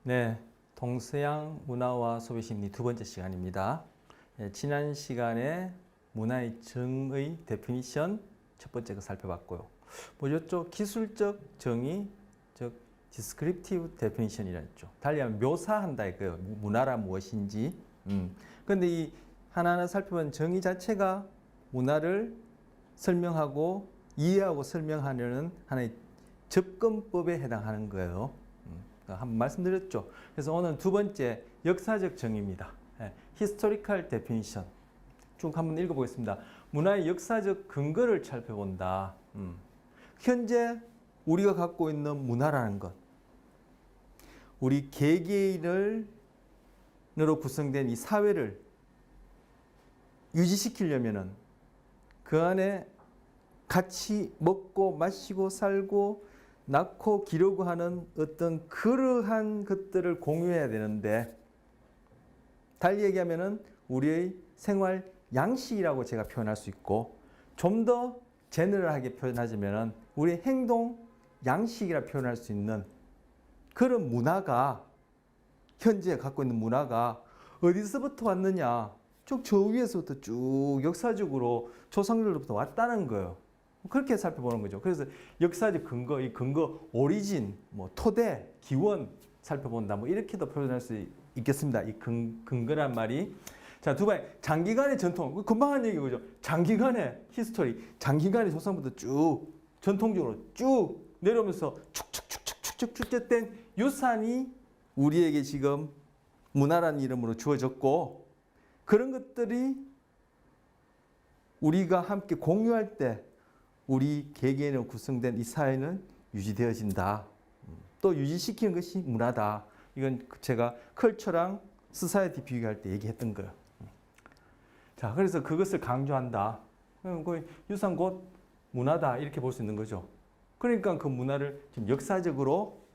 네, 동서양 문화와 소비 심리 두 번째 시간입니다. 지난 시간에 문화의 정의 데피니션 첫 번째 거 살펴봤고요. 뭐였죠? 기술적 정의, 즉 descriptive definition이라 했죠. 달리 하면 묘사한다 이거예요. 문화란 무엇인지. 그런데 이 하나하나 살펴본 정의 자체가 문화를 설명하고 이해하고 설명하려는 하나의 접근법에 해당하는 거예요. 한번 말씀드렸죠. 그래서 오늘 두 번째 역사적 정의입니다. Historical definition. 쭉 한번 읽어보겠습니다. 문화의 역사적 근거를 살펴본다. 현재 우리가 갖고 있는 문화라는 것, 우리 개개인으로 구성된 이 사회를 유지시키려면은 그 안에 같이 먹고 마시고 살고 낳고 기르고 하는 어떤 그러한 것들을 공유해야 되는데, 달리 얘기하면은 우리의 생활 양식이라고 제가 표현할 수 있고, 좀 더 제너럴하게 표현하자면은 우리의 행동 양식이라 표현할 수 있는 그런 문화가, 현재 갖고 있는 문화가 어디서부터 왔느냐? 쭉 저 위에서부터 쭉 역사적으로 조상들로부터 왔다는 거예요. 그렇게 살펴보는 거죠. 그래서 역사적 근거, 이 근거 오리진, 뭐 토대, 기원 살펴본다. 뭐 이렇게도 표현할 수 있겠습니다. 이 근거란 말이. 자, 두 번째, 장기간의 전통. 금방 한 얘기죠. 장기간의 히스토리, 장기간의 조상부터 쭉 전통적으로 쭉 내려오면서 축축축축축축 축적된 유산이 우리에게 지금 문화라는 이름으로 주어졌고, 그런 것들이 우리가 함께 공유할 때 우리 개개인으로 구성된 이 사회는 유지되어진다. 또 유지시키는 것이 문화다. 이건 제가 컬처랑 소사이어티 비교할 때 얘기했던 거예요. 자, 그래서 그것을 강조한다. 그 유산 곧 문화다. 이렇게 볼 수 있는 거죠. 그러니까 그 문화를 지금 역사적으로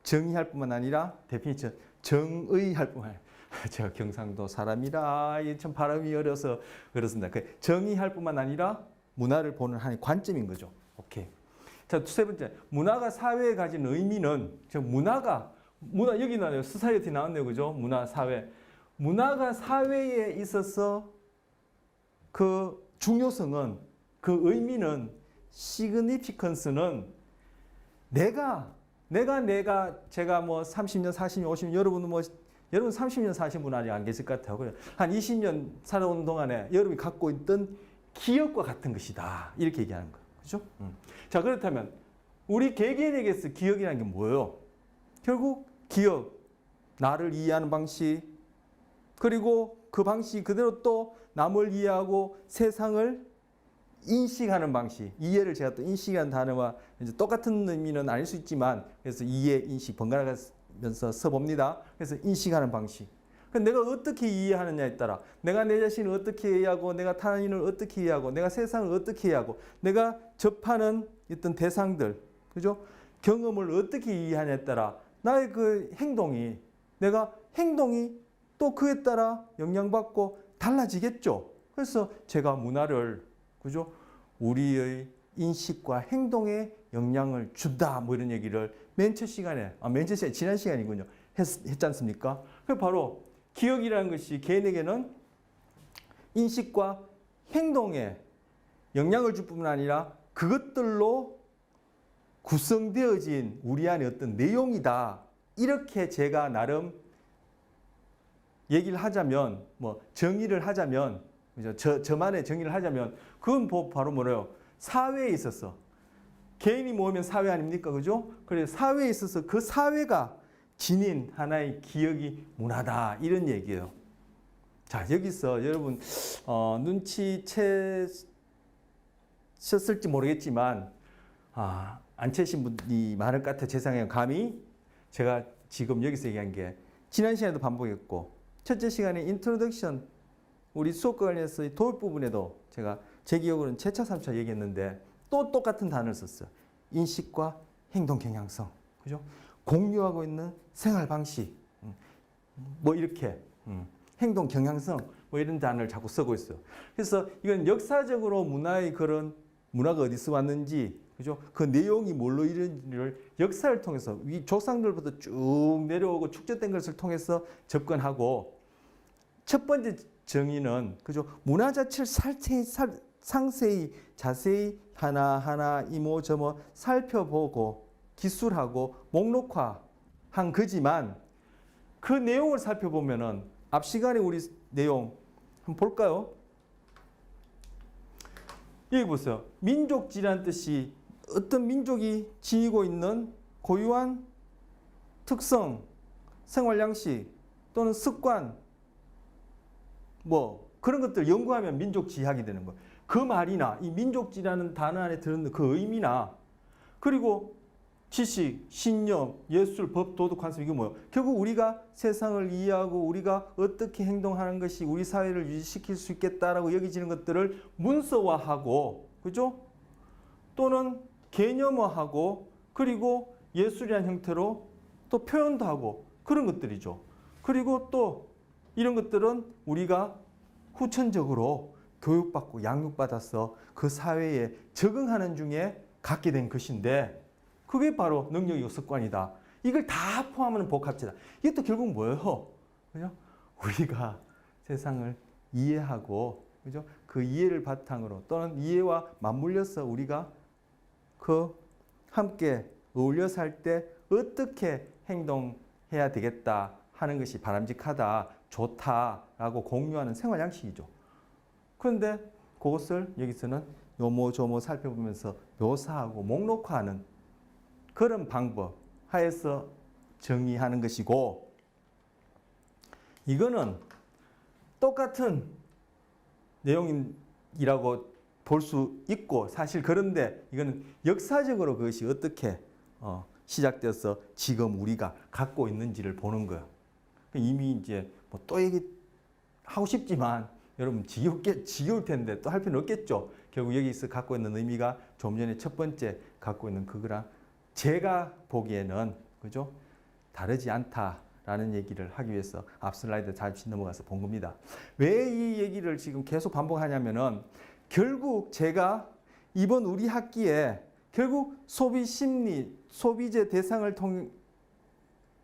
정의할 뿐만 아니라 데피니션 정의할 뿐만 아니라, 제가 경상도 사람이라 참 발음이 어려서 그렇습니다. 정의할 뿐만 아니라 문화를 보는 하나의 관점인 거죠. 오케이. 자, 세 번째. 문화가 사회에 가진 의미는, 문화, 여기 나와요. 소사이어티 나왔네요. 그죠? 문화, 사회. 문화가 사회에 있어서 그 중요성은, 그 의미는, significance는 제가 뭐 30년, 40년, 50년, 여러분 30년 사신 분 아직 안 계실 것 같아요. 한 20년 살아온 동안에 여러분이 갖고 있던 기억과 같은 것이다. 이렇게 얘기하는 거예요. 그죠? 자, 그렇다면 우리 개개인에게서 기억이라는 게 뭐예요? 결국 기억, 나를 이해하는 방식, 그리고 그 방식 그대로 또 남을 이해하고 세상을 인식하는 방식. 이해를 제가 또 인식이라는 단어와 이제 똑같은 의미는 아닐 수 있지만, 그래서 이해, 인식 번갈아가면서 써봅니다. 그래서 인식하는 방식. 내가 어떻게 이해하느냐에 따라, 내가 내 자신을 어떻게 이해하고, 내가 타인을 어떻게 이해하고, 내가 세상을 어떻게 이해하고, 내가 접하는 어떤 대상들, 그죠? 경험을 어떻게 이해하냐에 따라 나의 그 행동이 또 그에 따라 영향받고 달라지겠죠. 그래서 제가 문화를, 그죠? 우리의 인식과 행동에 영향을 준다. 뭐 이런 얘기를 지난 시간이군요. 했지 않습니까? 그 바로 기억이라는 것이 개인에게는 인식과 행동에 영향을 줄 뿐만 아니라 그것들로 구성되어진 우리 안의 어떤 내용이다. 이렇게 제가 나름 얘기를 하자면, 뭐 정의를 하자면, 저만의 정의를 하자면, 그건 바로 뭐래요? 사회에 있어서, 개인이 모이면 사회 아닙니까? 그죠? 그래서 사회에 있어서 그 사회가 지닌 하나의 기억이 문화다. 이런 얘기예요. 자, 여기서 여러분 눈치채셨을지 모르겠지만, 안 채신 분이 많을 것 같아요. 제 생각에 감히 제가 지금 여기서 얘기한 게 지난 시간에도 반복했고, 첫째 시간에 인트로덕션, 우리 수업 관련해서 도입 부분에도 제가 제 기억으로는 재차 3차 얘기했는데 또 똑같은 단어를 썼어요. 인식과 행동 경향성. 그죠? 공유하고 있는 생활 방식. 뭐 이렇게. 행동 경향성. 뭐 이런 단어를 자꾸 쓰고 있어요. 그래서 이건 역사적으로 문화의 그런 문화가 어디서 왔는지 그죠? 그 내용이 뭘로 이루어지는지를 역사를 통해서 이 조상들부터 쭉 내려오고 축적된 것을 통해서 접근하고 첫 번째 정의는 그죠? 문화 자체를 상세히 자세히 하나하나 이모저모 살펴보고 기술하고 목록화한 거지만 그 내용을 살펴보면은 앞 시간에 우리 내용 한번 볼까요? 여기 보세요. 민족지라는 뜻이 어떤 민족이 지니고 있는 고유한 특성, 생활 양식 또는 습관 뭐 그런 것들 연구하면 민족지학이 되는 거예요. 그 말이나 이 민족지라는 단어 안에 들어있는 그 의미나 그리고 지식, 신념, 예술, 법, 도덕, 관습 이게 뭐예요? 결국 우리가 세상을 이해하고 우리가 어떻게 행동하는 것이 우리 사회를 유지시킬 수 있겠다라고 여기지는 것들을 문서화하고 그죠? 또는 개념화하고 그리고 예술이라는 형태로 또 표현도 하고 그런 것들이죠. 그리고 또 이런 것들은 우리가 후천적으로 교육받고 양육받아서 그 사회에 적응하는 중에 갖게 된 것인데 그게 바로 능력이고 습관이다. 이걸 다 포함하는 복합체다. 이게 또 결국 뭐예요? 그죠? 우리가 세상을 이해하고 그죠? 그 이해를 바탕으로 또는 이해와 맞물려서 우리가 그 함께 어울려 살 때 어떻게 행동해야 되겠다 하는 것이 바람직하다, 좋다라고 공유하는 생활 양식이죠. 그런데 그것을 여기서는 요모조모 살펴보면서 묘사하고 목록화하는 그런 방법 하에서 정의하는 것이고 이거는 똑같은 내용이라고 볼 수 있고 사실 그런데 이거는 역사적으로 그것이 어떻게 시작돼서 지금 우리가 갖고 있는지를 보는 거예요. 이미 이제 뭐 또 얘기하고 싶지만 여러분 지겨울 텐데 또 할 필요는 없겠죠. 결국 여기서 갖고 있는 의미가 좀 전에 첫 번째 갖고 있는 그거랑 제가 보기에는 그죠? 다르지 않다라는 얘기를 하기 위해서 앞 슬라이드 잠시 넘어가서 본 겁니다. 왜 이 얘기를 지금 계속 반복하냐면은 결국 제가 이번 우리 학기에 결국 소비 심리, 소비재 대상을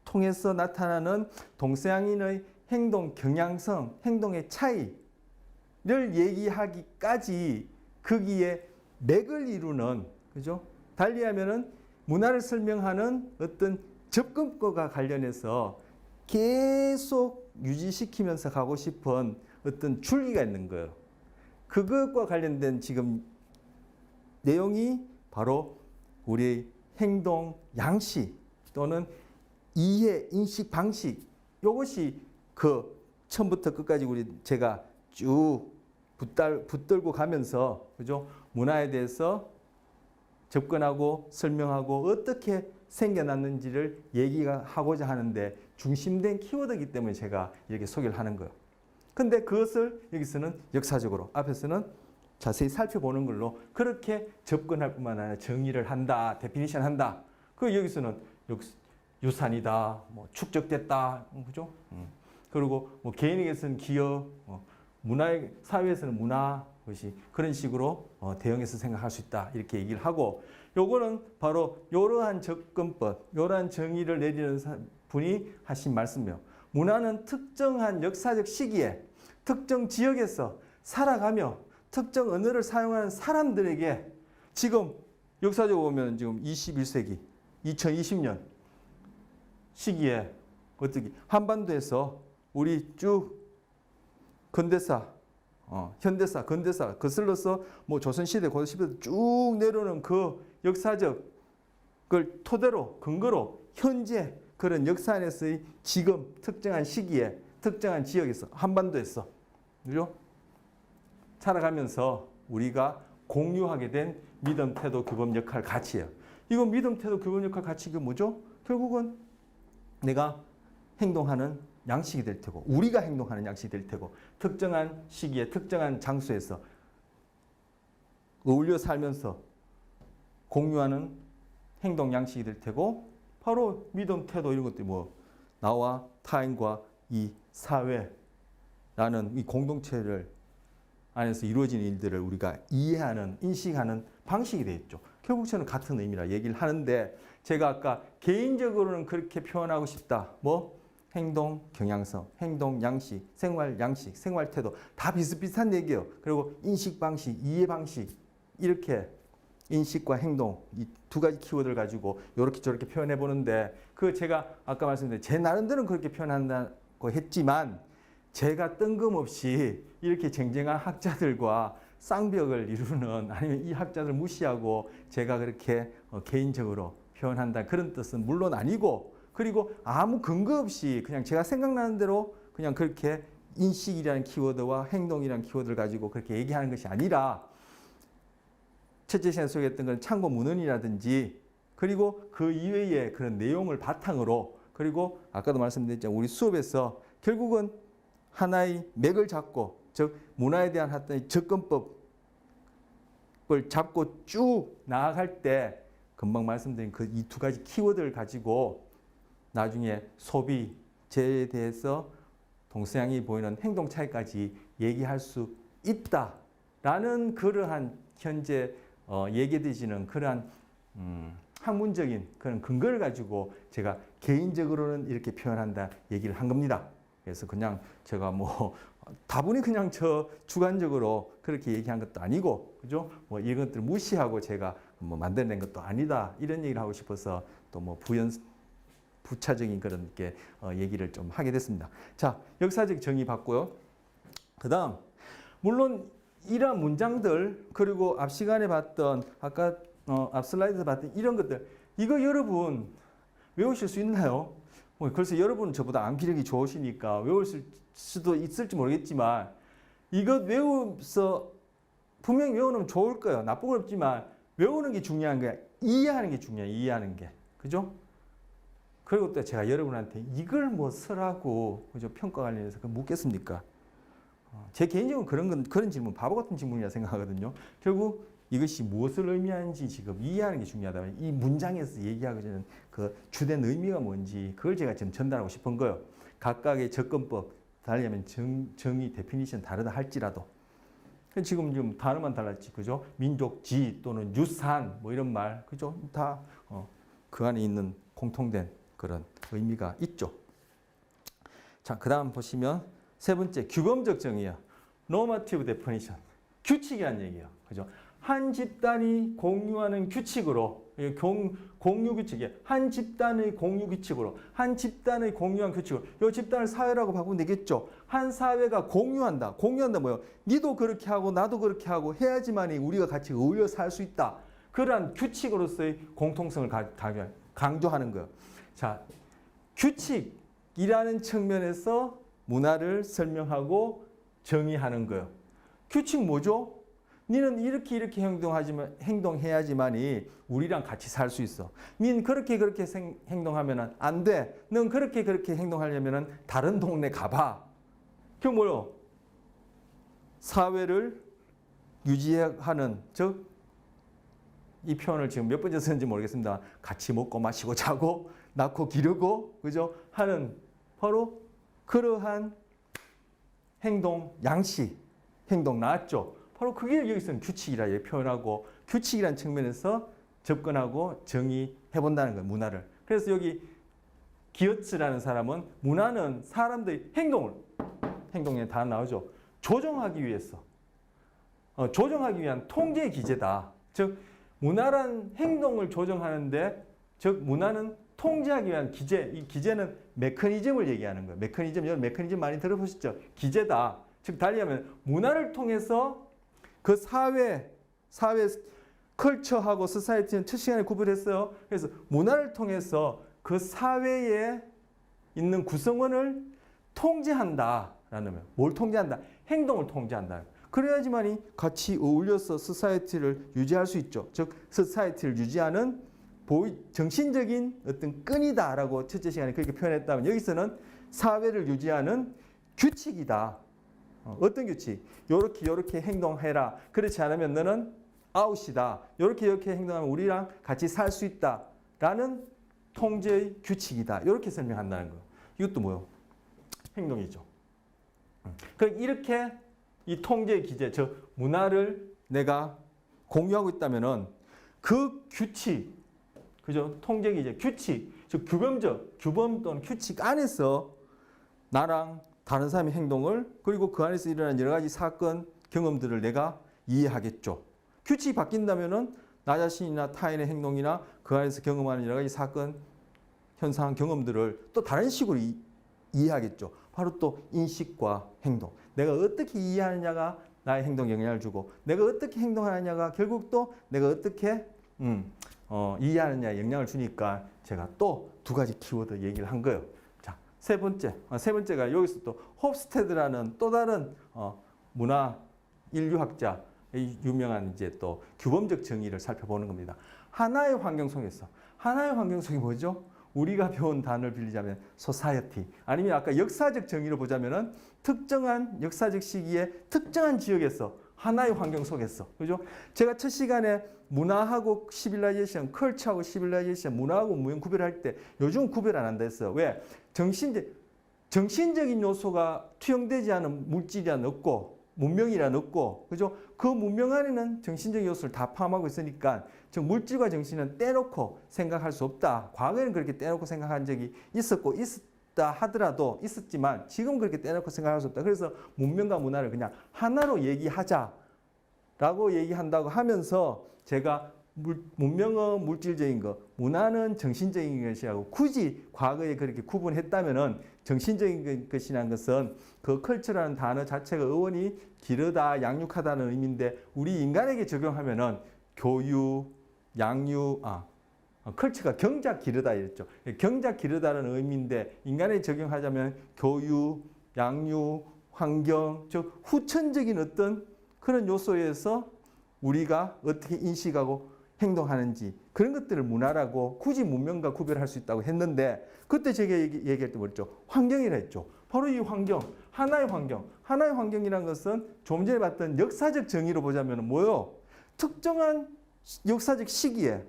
통해서 나타나는 동서양인의 행동 경향성, 행동의 차이를 얘기하기까지 거기에 맥을 이루는 그죠? 달리하면은 문화를 설명하는 어떤 접근법과 관련해서 계속 유지시키면서 가고 싶은 어떤 줄기가 있는 거예요. 그것과 관련된 지금 내용이 바로 우리의 행동 양식 또는 이해, 인식, 방식 이것이 그 처음부터 끝까지 제가 쭉 붙들고 가면서 그죠? 문화에 대해서 접근하고 설명하고 어떻게 생겨났는지를 얘기하고자 하는데 중심된 키워드이기 때문에 제가 이렇게 소개를 하는 거예요. 근데 그것을 여기서는 역사적으로 앞에서는 자세히 살펴보는 걸로 그렇게 접근할 뿐만 아니라 정의를 한다, 데피니션 한다. 그 여기서는 유산이다, 뭐 축적됐다, 그죠? 그리고 뭐 개인에게서는 기업, 문화의 사회에서는 문화, 것이 그런 식으로 대응해서 생각할 수 있다 이렇게 얘기를 하고 요거는 바로 이러한 접근법, 이러한 정의를 내리는 분이 하신 말씀이에요. 문화는 특정한 역사적 시기에 특정 지역에서 살아가며 특정 언어를 사용하는 사람들에게 지금 역사적으로 보면 지금 21세기 2020년 시기에 어떻게 한반도에서 우리 쭉 근대사 현대사, 근대사, 거슬러서 뭐 조선시대, 고려시대 쭉 내려오는 그 역사적 걸 토대로, 근거로 현재 그런 역사 안에서의 지금 특정한 시기에, 특정한 지역에서, 한반도에서, 그죠? 살아가면서 우리가 공유하게 된 믿음, 태도, 규범, 역할, 가치예요. 이거 믿음, 태도, 규범, 역할, 가치가 뭐죠? 결국은 내가 행동하는 양식이 될 테고 우리가 행동하는 양식이 될 테고 특정한 시기에 특정한 장소에서 어울려 살면서 공유하는 행동 양식이 될 테고 바로 믿음, 태도 이런 것들이 뭐 나와 타인과 이 사회라는 이 공동체를 안에서 이루어지는 일들을 우리가 이해하는 인식하는 방식이 되어 있죠. 결국 저는 같은 의미라 얘기를 하는데 제가 아까 개인적으로는 그렇게 표현하고 싶다. 뭐 행동 경향성, 행동 양식, 생활 양식, 생활 태도 다 비슷비슷한 얘기예요. 그리고 인식 방식, 이해 방식 이렇게 인식과 행동 이 두 가지 키워드를 가지고 이렇게 저렇게 표현해 보는데 그 제가 아까 말씀드린 제 나름대로는 그렇게 표현한다고 했지만 제가 뜬금없이 이렇게 쟁쟁한 학자들과 쌍벽을 이루는 아니면 이 학자들 무시하고 제가 그렇게 개인적으로 표현한다 그런 뜻은 물론 아니고 그리고 아무 근거 없이 그냥 제가 생각나는 대로 그냥 그렇게 인식이라는 키워드와 행동이라는 키워드를 가지고 그렇게 얘기하는 것이 아니라 첫째 시간 소개했던 건 참고 문헌이라든지 그리고 그 이외의 그런 내용을 바탕으로 그리고 아까도 말씀드렸지만 우리 수업에서 결국은 하나의 맥을 잡고 즉 문화에 대한 어떤 접근법을 잡고 쭉 나아갈 때 금방 말씀드린 그 이 두 가지 키워드를 가지고 나중에 소비재에 대해서 동서양이 보이는 행동 차이까지 얘기할 수 있다라는 그러한 현재 얘기되지는 그러한 학문적인 그런 근거를 가지고 제가 개인적으로는 이렇게 표현한다 얘기를 한 겁니다. 그래서 그냥 제가 뭐 다분히 그냥 저 주관적으로 그렇게 얘기한 것도 아니고 그죠? 뭐 이런 것들을 무시하고 제가 뭐 만들어낸 것도 아니다 이런 얘기를 하고 싶어서 또 뭐 부차적인 그런 게 얘기를 좀 하게 됐습니다. 자, 역사적 정의 봤고요. 그다음 물론 이러한 문장들 그리고 앞 시간에 봤던 아까 앞 슬라이드에서 봤던 이런 것들 이거 여러분 외우실 수 있나요? 글쎄 여러분은 저보다 암기력이 좋으시니까 외울 수도 있을지 모르겠지만 이것 외워서 분명히 외우면 좋을 거예요. 나쁜 건 없지만 외우는 게 중요한 거야. 이해하는 게 중요해요. 이해하는 게. 그죠? 그리고 또 제가 여러분한테 이걸 뭐 쓰라고 그죠? 평가 관련해서 묻겠습니까? 제 개인적으로 그런 질문 바보 같은 질문이라 생각하거든요. 결국 이것이 무엇을 의미하는지 지금 이해하는 게 중요하다. 이 문장에서 얘기하고 있는 그 주된 의미가 뭔지 그걸 제가 지금 전달하고 싶은 거예요. 각각의 접근법 달리하면 정의 데피니션 다르다 할지라도 지금 단어만 달랐지 그죠? 민족지 또는 유산 뭐 이런 말 그죠? 다 그 안에 있는 공통된 그런 의미가 있죠. 자, 그다음 보시면 세 번째 규범적 정의야. normative definition. 규칙이란 얘기예요. 그죠? 한 집단이 공유하는 규칙으로 공유 규칙이야. 한 집단의 공유 규칙으로 한 집단의 공유한 규칙으로 이 집단을 사회라고 바꾸면 되겠죠. 한 사회가 공유한다. 공유한다 뭐예요? 니도 그렇게 하고 나도 그렇게 하고 해야지만이 우리가 같이 어울려 살 수 있다. 그러한 규칙으로서의 공통성을 강조하는 거예요. 자, 규칙이라는 측면에서 문화를 설명하고 정의하는 거예요. 규칙 뭐죠? 니는 이렇게 행동해야지만이 우리랑 같이 살 수 있어. 니는 그렇게 행동하면 안 돼. 넌 그렇게 행동하려면 다른 동네 가봐. 그게 뭐요? 사회를 유지하는 즉 이 표현을 지금 몇 번째 쓰는지 모르겠습니다. 같이 먹고 마시고 자고 낳고 기르고 그죠? 하는 바로 그러한 행동 양식, 행동 나왔죠. 바로 그게 여기서는 규칙이라 표현하고 규칙이라는 측면에서 접근하고 정의해 본다는 거예요. 문화를. 그래서 여기 기어츠라는 사람은 문화는 사람들이 행동에 다 나오죠. 조정하기 위해서 조정하기 위한 통제 기제다. 즉 문화란 행동을 조정하는데 즉 문화는 통제하기 위한 기제, 이 기제는 메커니즘을 얘기하는 거예요. 여러분 메커니즘 많이 들어보셨죠? 기제다. 즉 달리하면 문화를 통해서 그 사회 컬처하고 소사이어티는 첫 시간에 구분했어요. 그래서 문화를 통해서 그 사회에 있는 구성원을 통제한다라는 거예요. 뭘 통제한다? 행동을 통제한다. 그래야지만이 같이 어울려서 소사이어티를 유지할 수 있죠. 즉 소사이어티를 유지하는 정신적인 어떤 끈이다라고 첫째 시간에 그렇게 표현했다면 여기서는 사회를 유지하는 규칙이다. 어떤 규칙? 요렇게 행동해라. 그렇지 않으면 너는 아웃이다. 요렇게 행동하면 우리랑 같이 살 수 있다. 라는 통제의 규칙이다. 이렇게 설명한다는 거예요. 이것도 뭐요? 행동이죠. 이렇게 이 통제의 기제, 즉 문화를 내가 공유하고 있다면은 그 규칙, 그죠? 통제기 이제 규칙, 즉 규범 또는 규칙 안에서 나랑 다른 사람의 행동을 그리고 그 안에서 일어난 여러 가지 사건, 경험들을 내가 이해하겠죠. 규칙이 바뀐다면은 나 자신이나 타인의 행동이나 그 안에서 경험하는 여러 가지 사건, 현상, 경험들을 또 다른 식으로 이해하겠죠. 바로 또 인식과 행동. 내가 어떻게 이해하느냐가 나의 행동에 영향을 주고 내가 어떻게 행동하느냐가 결국 또 내가 어떻게 이해하느냐에 영향을 주니까 제가 또 두 가지 키워드 얘기를 한 거예요. 자, 세 번째가 여기서 또 홉스테드라는 또 다른 문화 인류학자의 유명한 이제 또 규범적 정의를 살펴보는 겁니다. 하나의 환경 속에서 하나의 환경 속이 뭐죠? 우리가 배운 단어를 빌리자면 society 아니면 아까 역사적 정의로 보자면은 특정한 역사적 시기에 특정한 지역에서 하나의 환경 속에서 그죠? 제가 첫 시간에 문화하고 시빌라이제이션, 컬처하고 시빌라이제이션, 문화하고 무형 구별할 때 요즘 구별 안 한다 했어요. 왜? 정신적인 요소가 투영되지 않은 물질이란 없고 문명이란 없고 그죠? 그 문명 안에는 정신적인 요소를 다 포함하고 있으니까 즉 물질과 정신은 떼놓고 생각할 수 없다. 과거에는 그렇게 떼놓고 생각한 적이 있었고 있었다 하더라도 있었지만 지금 그렇게 떼놓고 생각할 수 없다. 그래서 문명과 문화를 그냥 하나로 얘기하자라고 얘기한다고 하면서 제가 문명은 물질적인 것, 문화는 정신적인 것이라고 굳이 과거에 그렇게 구분했다면은 정신적인 것이라는 것은 그 컬처라는 단어 자체가 어원이 기르다, 양육하다는 의미인데 우리 인간에게 적용하면은 교육, 양육, 컬처가 경작 기르다 이랬죠. 경작 기르다는 의미인데 인간에 적용하자면 교육, 양육, 환경, 즉 후천적인 어떤 그런 요소에서 우리가 어떻게 인식하고 행동하는지 그런 것들을 문화라고 굳이 문명과 구별할 수 있다고 했는데 그때 제가 얘기할 때 뭐랬죠? 환경이라 했죠. 바로 이 환경, 하나의 환경이라는 것은 좀 전에 봤던 역사적 정의로 보자면 뭐요? 특정한 역사적 시기에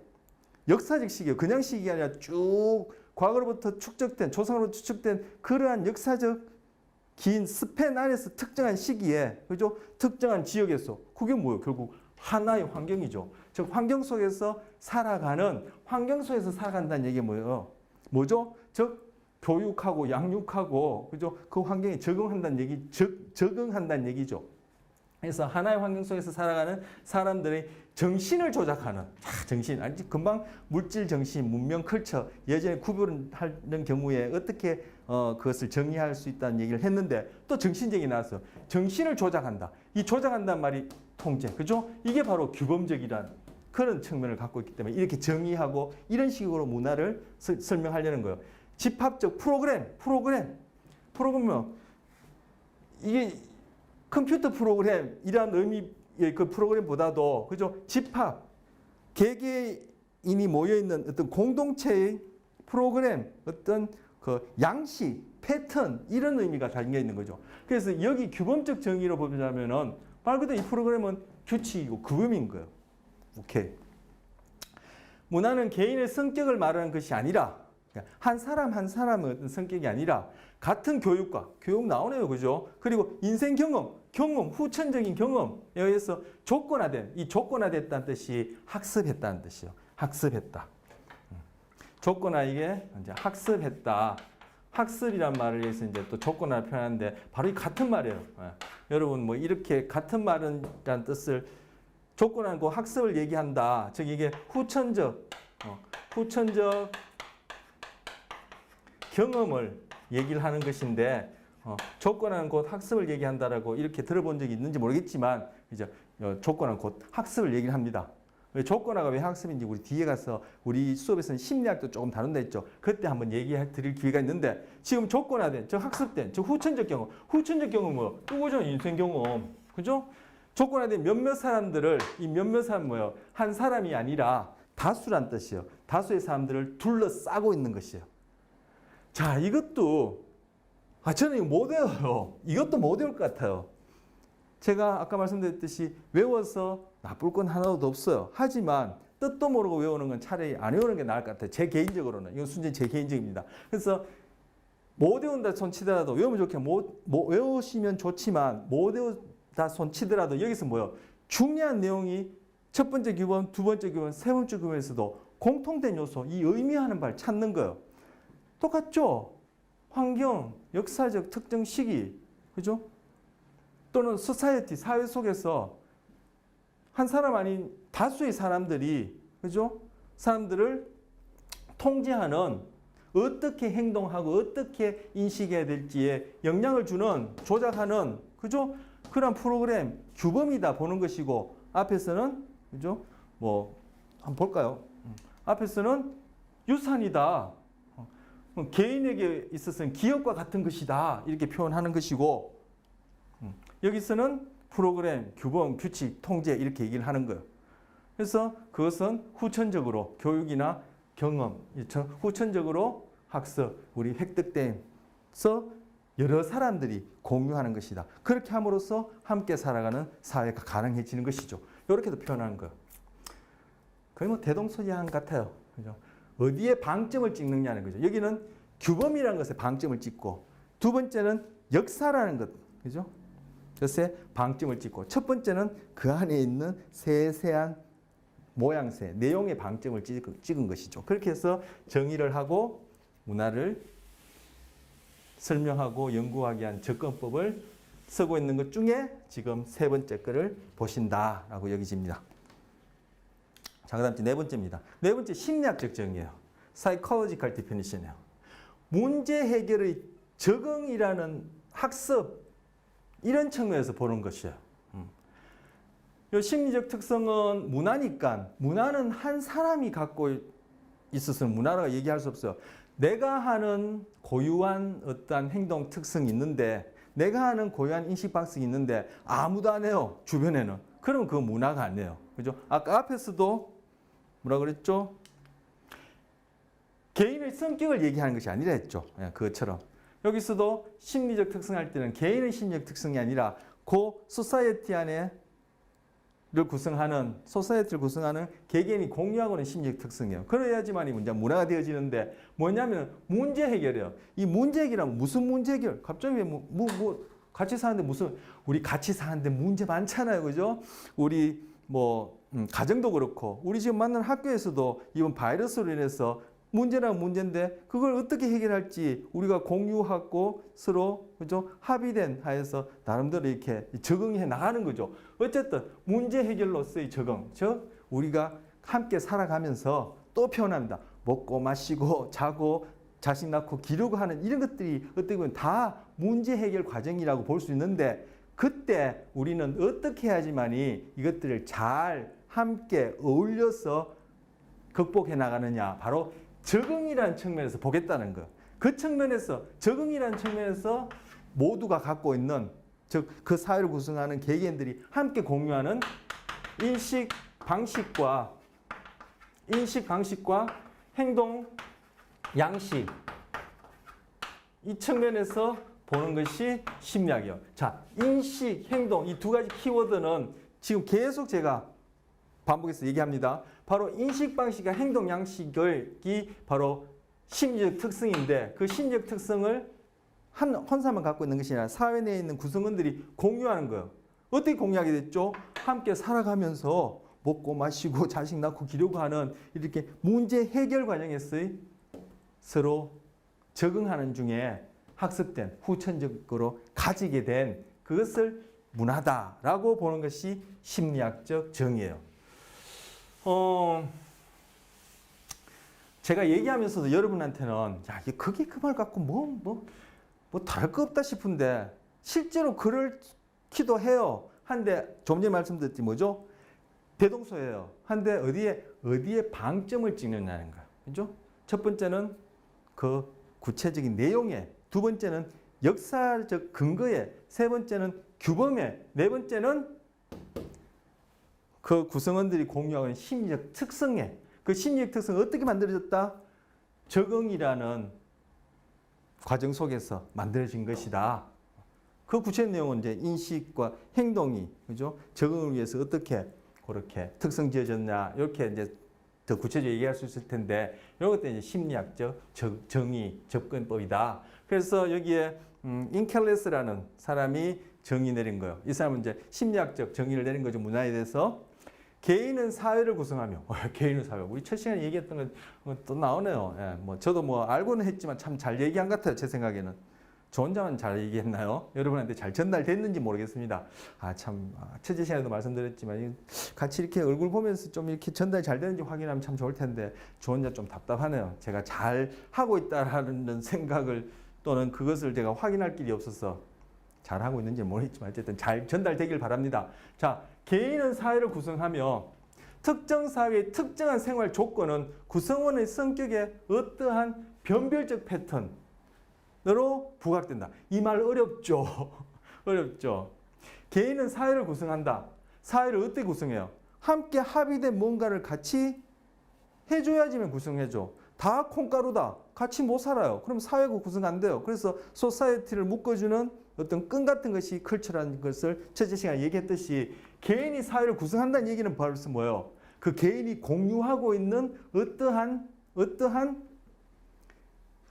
그냥 시기가 아니라 쭉 과거로부터 축적된 조상으로부터 추측된 그러한 역사적 긴 스팬 안에서 특정한 시기에 그죠? 특정한 지역에서 그게 뭐예요? 결국 하나의 환경이죠. 즉 환경 속에서 살아간다는 얘기가 뭐예요? 뭐죠? 즉 교육하고 양육하고 그죠? 그 환경에 적응한다는 얘기죠. 그래서 하나의 환경 속에서 살아가는 사람들의 정신을 조작하는 정신 아니 금방 물질 정신, 문명 컬처 예전에 구분하는 경우에 어떻게 그것을 정의할 수 있다는 얘기를 했는데 또 정신적이 나왔어. 정신을 조작한다. 이 조작한다는 말이 통제, 그죠? 이게 바로 규범적이란 그런 측면을 갖고 있기 때문에 이렇게 정의하고 이런 식으로 문화를 설명하려는 거예요. 집합적 프로그램은 이게 컴퓨터 프로그램이란 의미의 그 프로그램보다도 그죠? 집합, 개개인이 모여 있는 어떤 공동체의 프로그램, 어떤 그 양식, 패턴 이런 의미가 담겨 있는 거죠. 그래서 여기 규범적 정의로 보자면은 말 그대로 이 프로그램은 규칙이고 규범인 거예요. 오케이. 문화는 개인의 성격을 말하는 것이 아니라 한 사람의 어떤 성격이 아니라 같은 교육 나오네요, 그죠? 그리고 인생 경험, 후천적인 경험에 의해서 조건화됐다는 뜻이 학습했다는 뜻이요. 학습했다. 조건화 이게 이제 학습했다. 학습이란 말을 위해서 이제 또 조건화를 표현하는데 바로 이 같은 말이에요. 여러분 뭐 이렇게 같은 말이라는 뜻을 조건화는 그 학습을 얘기한다. 즉 이게 후천적 경험을 얘기를 하는 것인데 조건화는 곧 학습을 얘기한다라고 이렇게 들어본 적이 있는지 모르겠지만 이제 조건화는 곧 학습을 얘기를 합니다. 조건화가 왜 학습인지 우리 뒤에 가서 우리 수업에서는 심리학도 조금 다룬다 했죠. 그때 한번 얘기해 드릴 기회가 있는데 지금 조건화된, 즉 학습된, 즉 후천적 경험은 뭐 이거죠. 인생 경험. 그죠? 조건화된 몇몇 사람들을 이 몇몇 사람 뭐예요? 한 사람이 아니라 다수란 뜻이에요. 다수의 사람들을 둘러싸고 있는 것이에요. 자, 이것도 저는 이거 못 외워요. 이것도 못 외울 것 같아요. 제가 아까 말씀드렸듯이 외워서 나쁠 건 하나도 없어요. 하지만 뜻도 모르고 외우는 건 차라리 안 외우는 게 나을 것 같아요. 제 개인적으로는. 이건 순전히 제 개인적입니다. 그래서 못 외운다 손치더라도 외우면 좋게 외우시면 좋지만 못 외우다 손치더라도 여기서 뭐예요? 중요한 내용이 첫 번째 규범, 두 번째 규범, 세 번째 규범에서도 공통된 요소, 이 의미하는 바를 찾는 거예요. 똑같죠? 환경, 역사적 특정 시기, 그죠? 또는 소사이어티, 사회 속에서 한 사람 아닌 다수의 사람들이, 그죠? 사람들을 통제하는 어떻게 행동하고 어떻게 인식해야 될지에 영향을 주는, 조작하는, 그죠? 그런 프로그램, 규범이다 보는 것이고, 앞에서는, 그죠? 뭐, 한번 볼까요? 앞에서는 유산이다. 개인에게 있어서는 기업과 같은 것이다. 이렇게 표현하는 것이고, 여기서는 프로그램, 규범, 규칙, 통제 이렇게 얘기를 하는 거예요. 그래서 그것은 후천적으로 교육이나 경험, 후천적으로 학습, 우리 획득돼서 여러 사람들이 공유하는 것이다. 그렇게 함으로써 함께 살아가는 사회가 가능해지는 것이죠. 이렇게도 표현하는 거예요. 거의 뭐 대동소이한 같아요. 그죠? 어디에 방점을 찍느냐는 거죠. 여기는 규범이라는 것에 방점을 찍고, 두 번째는 역사라는 것, 그죠? 것에 방점을 찍고, 첫 번째는 그 안에 있는 세세한 모양새, 내용의 방점을 찍은 것이죠. 그렇게 해서 정의를 하고 문화를 설명하고 연구하기 위한 접근법을 쓰고 있는 것 중에 지금 세 번째 거를 보신다라고 여기집니다. 자, 그 다음 네 번째입니다. 네 번째 심리학적 정의예요. Psychological definition이에요. 문제 해결의 적응이라는 학습, 이런 측면에서 보는 것이에요. 이 심리적 특성은 문화니까, 문화는 한 사람이 갖고 있어서는 문화라고 얘기할 수 없어요. 내가 하는 고유한 어떠한 행동 특성이 있는데, 내가 하는 고유한 인식 방식이 있는데 아무도 안 해요, 주변에는. 그러면 그건 문화가 아니에요. 그죠? 아까 앞에서도 뭐라 그랬죠? 개인의 성격을 얘기하는 것이 아니라 했죠. 그것처럼. 여기서도 심리적 특성 할 때는 개인의 심리적 특성이 아니라 그 소사이어티 안에 소사이어티를 구성하는 개개인이 공유하고 있는 심리적 특성이에요. 그래야지만 이제 문화가 되어지는데, 뭐냐면 문제 해결이에요. 이 문제 해결하면 무슨 문제 해결? 갑자기 같이 사는데 우리 같이 사는데 문제 많잖아요. 그죠? 우리 가정도 그렇고, 우리 지금 만나는 학교에서도 이번 바이러스로 인해서 문제는 문제인데 그걸 어떻게 해결할지 우리가 공유하고 서로, 그죠? 합의된 하에서 나름대로 이렇게 적응해 나가는 거죠. 어쨌든 문제 해결로서의 적응, 즉 우리가 함께 살아가면서 또 표현합니다. 먹고 마시고 자고 자식 낳고 기르고 하는 이런 것들이 어떻게 보면 다 문제 해결 과정이라고 볼 수 있는데, 그때 우리는 어떻게 해야지만이 이것들을 잘 함께 어울려서 극복해 나가느냐, 바로 적응이라는 측면에서 보겠다는 거. 그 측면에서, 적응이라는 측면에서 모두가 갖고 있는, 즉 그 사회를 구성하는 개개인들이 함께 공유하는 인식 방식과 행동 양식, 이 측면에서 보는 것이 심리학이에요. 자, 인식, 행동, 이 두 가지 키워드는 지금 계속 제가 반복해서 얘기합니다. 바로 인식 방식과 행동 양식이 바로 심리적 특성인데, 그 심리적 특성을 한 사람만 갖고 있는 것이 아니라 사회 내에 있는 구성원들이 공유하는 거예요. 어떻게 공유하게 됐죠? 함께 살아가면서 먹고 마시고 자식 낳고 기르고 하는 이렇게 문제 해결 과정에서의 서로 적응하는 중에 학습된, 후천적으로 가지게 된 그것을 문화다라고 보는 것이 심리학적 정의예요. 제가 얘기하면서도 여러분한테는 야, 그게 그 말 갖고 뭐 다를 거 없다 싶은데 실제로 그렇기도 해요. 한데 좀 전에 말씀드렸지 뭐죠? 대동소예요. 한데 어디에 방점을 찍느냐는 거예요. 그죠? 첫 번째는 그 구체적인 내용에, 두 번째는 역사적 근거에, 세 번째는 규범에, 네 번째는 그 구성원들이 공유하는 심리적 특성에, 그 심리적 특성이 어떻게 만들어졌다? 적응이라는 과정 속에서 만들어진 것이다. 그 구체적 내용은 이제 인식과 행동이, 그죠? 적응을 위해서 어떻게 그렇게 특성 지어졌냐, 이렇게 이제 더 구체적으로 얘기할 수 있을 텐데, 이런 것도 이제 심리학적 정의, 접근법이다. 그래서 여기에 인켈레스라는 사람이 정의 내린 거예요. 이 사람은 이제 심리학적 정의를 내린 거죠, 문화에 대해서. 개인은 사회를 구성하며 개인은 사회. 우리 첫 시간에 얘기했던 건 또 나오네요. 예, 뭐 저도 뭐 알고는 했지만 참 잘 얘기한 것 같아요. 제 생각에는. 저 혼자만 잘 얘기했나요? 여러분한테 잘 전달됐는지 모르겠습니다. 첫째 시간에도 말씀드렸지만 같이 이렇게 얼굴 보면서 좀 이렇게 전달이 잘 되는지 확인하면 참 좋을 텐데 저 혼자 좀 답답하네요. 제가 잘 하고 있다라는 생각을 또는 그것을 제가 확인할 길이 없어서 잘 하고 있는지 모르겠지만 어쨌든 잘 전달되길 바랍니다. 자, 개인은 사회를 구성하며 특정 사회의 특정한 생활 조건은 구성원의 성격에 어떠한 변별적 패턴으로 부각된다. 이 말 어렵죠? 어렵죠? 개인은 사회를 구성한다. 사회를 어떻게 구성해요? 함께 합의된 뭔가를 같이 해줘야지만 구성해줘. 다 콩가루다. 같이 못 살아요. 그럼 사회가 구성 안 돼요. 그래서 소사이어티를 묶어주는 어떤 끈 같은 것이 컬처라는 것을 첫째 시간에 얘기했듯이 개인이 사회를 구성한다는 얘기는 벌써 뭐예요? 그 개인이 공유하고 있는 어떠한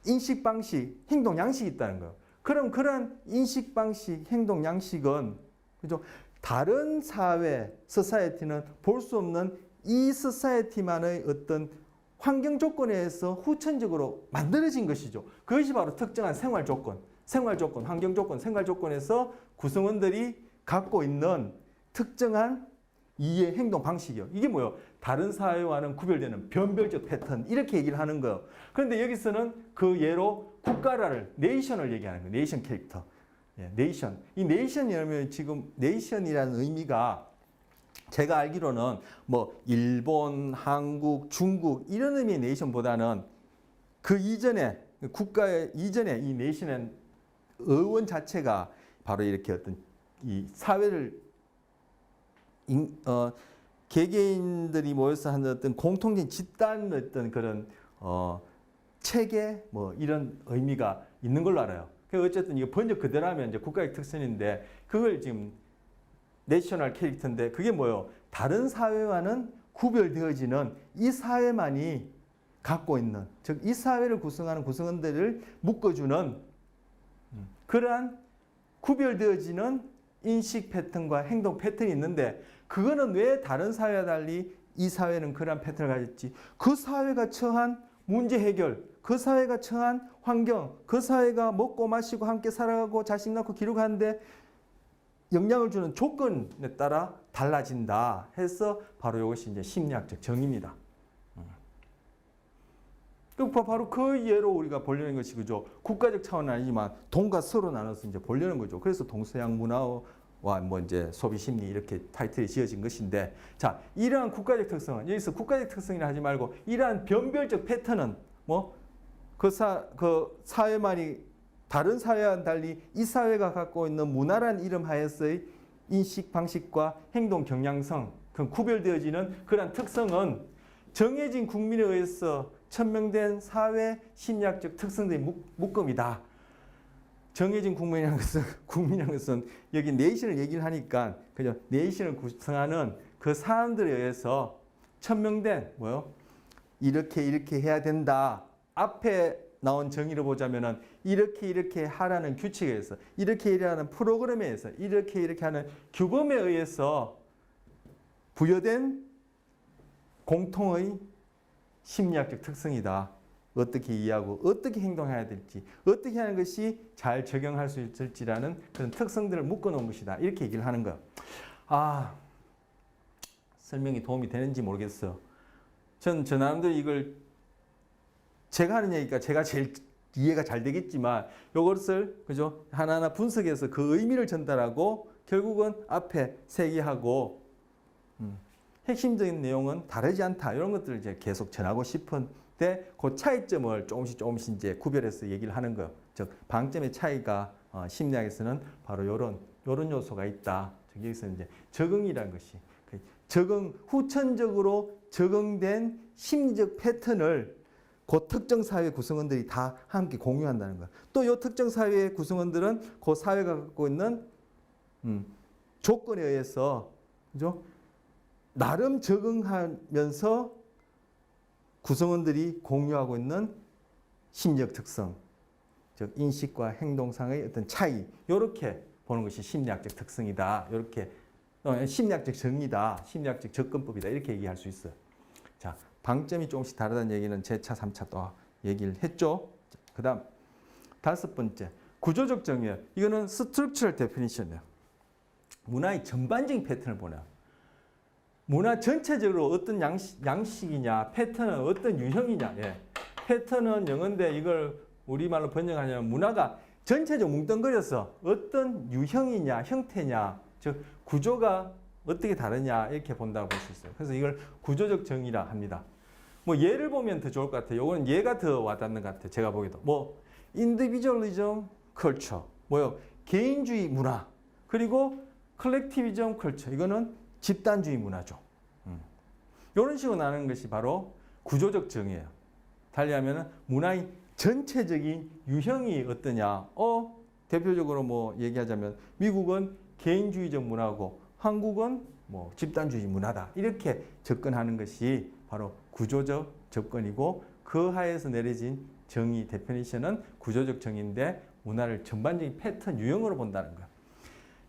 인식 방식, 행동 양식이 있다는 거예요. 그럼 그런 인식 방식, 행동 양식은 그죠? 다른 사회, 소사이어티는 볼 수 없는 이 소사이어티만의 어떤 환경 조건에 의해서 후천적으로 만들어진 것이죠. 그것이 바로 특정한 생활 조건, 환경 조건, 생활 조건에서 구성원들이 갖고 있는 특정한 이해 행동 방식이요. 이게 뭐예요? 다른 사회와는 구별되는 변별적 패턴 이렇게 얘기를 하는 거예요. 그런데 여기서는 그 예로 국가를 네이션을 얘기하는 거예요. 네이션 캐릭터. 예, 네이션. 이 네이션이라면 지금 네이션이라는 의미가 제가 알기로는 뭐 일본, 한국, 중국 이런 의미의 네이션보다는 그 이전에 국가의 이전에 이 네이션의 어원 자체가 바로 이렇게 어떤 이 사회를 개개인들이 모여서 하는 어떤 공통된 집단 어떤 그런 체계 뭐 이런 의미가 있는 걸로 알아요. 그 어쨌든 이거 번역 그대로 하면 이제 국가의 특성인데 그걸 지금 내셔널 캐릭터인데 그게 뭐예요? 다른 사회와는 구별되어지는 이 사회만이 갖고 있는 즉 이 사회를 구성하는 구성원들을 묶어주는 그러한 구별되어지는 인식 패턴과 행동 패턴이 있는데 그거는 왜 다른 사회와 달리 이 사회는 그러한 패턴을 가졌지? 그 사회가 처한 문제 해결, 그 사회가 처한 환경, 그 사회가 먹고 마시고 함께 살아가고 자식 낳고 기르고하는데 영향을 주는 조건에 따라 달라진다 해서 바로 이것이 이제 심리학적 정의입니다. 바로 그 예로 우리가 보려는 것이 그죠. 국가적 차원은 아니지만 동과 서로 나눠서 이제 보려는 거죠. 그래서 동서양 문화와 뭐 이제 소비 심리 이렇게 타이틀이 지어진 것인데, 자 이러한 국가적 특성은 여기서 국가적 특성이라 하지 말고 이러한 변별적 패턴은 뭐 그 사회만이 다른 사회와는 달리 이 사회가 갖고 있는 문화란 이름 하에서의 인식 방식과 행동 경향성, 그 구별되어지는 그러한 특성은 정해진 국민에 의해서 천명된 사회 심리학적 특성들의 묶음이다. 정해진 국민이라는 것은 여기 네이션을 얘기를 하니까 그죠? 네이션을 구성하는 그 사람들에 의해서 천명된 뭐요? 이렇게 해야 된다. 앞에 나온 정의를 보자면은 이렇게 하라는 규칙에 의해서 이렇게 하는 프로그램에 의해서 이렇게 하는 규범에 의해서 부여된 공통의 심리학적 특성이다. 어떻게 이해하고 어떻게 행동해야 될지 어떻게 하는 것이 잘 적용할 수 있을지라는 그런 특성들을 묶어놓은 것이다. 이렇게 얘기를 하는 거예요. 설명이 도움이 되는지 모르겠어요. 전 저 나름대로 이걸 제가 하는 얘기가 제가 제일 이해가 잘 되겠지만 이것을 그죠 하나하나 분석해서 그 의미를 전달하고 결국은 앞에 세계하고 핵심적인 내용은 다르지 않다 이런 것들을 이제 계속 전하고 싶은데 그 차이점을 조금씩 이제 구별해서 얘기를 하는 거. 즉 방점의 차이가 심리학에서는 바로 이런 요소가 있다. 여기서 이제 적응이라는 것이 후천적으로 적응된 심리적 패턴을 그 특정 사회 구성원들이 다 함께 공유한다는 거야. 또 이 특정 사회의 구성원들은 그 사회가 갖고 있는 조건에 의해서 그죠? 나름 적응하면서 구성원들이 공유하고 있는 심리적 특성, 즉 인식과 행동상의 어떤 차이, 이렇게 보는 것이 심리학적 특성이다. 이렇게 심리학적 정의다, 심리학적 접근법이다 이렇게 얘기할 수 있어요. 자, 방점이 조금씩 다르다는 얘기는 제 차, 3차 또 얘기를 했죠. 그 다음 5번째, 구조적 정의예요. 이거는 structural definition이에요. 문화의 전반적인 패턴을 보냐. 문화 전체적으로 어떤 양식이냐, 패턴은 어떤 유형이냐. 예. 패턴은 영어인데 이걸 우리말로 번역하냐면 문화가 전체적으로 뭉뚱그려서 어떤 유형이냐, 형태냐, 즉 구조가 어떻게 다르냐 이렇게 본다고 볼 수 있어요. 그래서 이걸 구조적 정의라 합니다. 뭐 예를 보면 더 좋을 것 같아요. 이거는 얘가 더 와닿는 것 같아요. 제가 보기에도. 뭐 individualism culture, 뭐요? 개인주의 문화, 그리고 collectivism culture, 이거는 집단주의 문화죠. 이런 식으로 나누는 것이 바로 구조적 정의예요. 달리하면 문화의 전체적인 유형이 어떠냐. 대표적으로 뭐 얘기하자면 미국은 개인주의적 문화고 한국은 뭐 집단주의 문화다. 이렇게 접근하는 것이 바로 구조적 접근이고 그 하에서 내려진 정의, 데피니션은 구조적 정의인데 문화를 전반적인 패턴, 유형으로 본다는 거예요.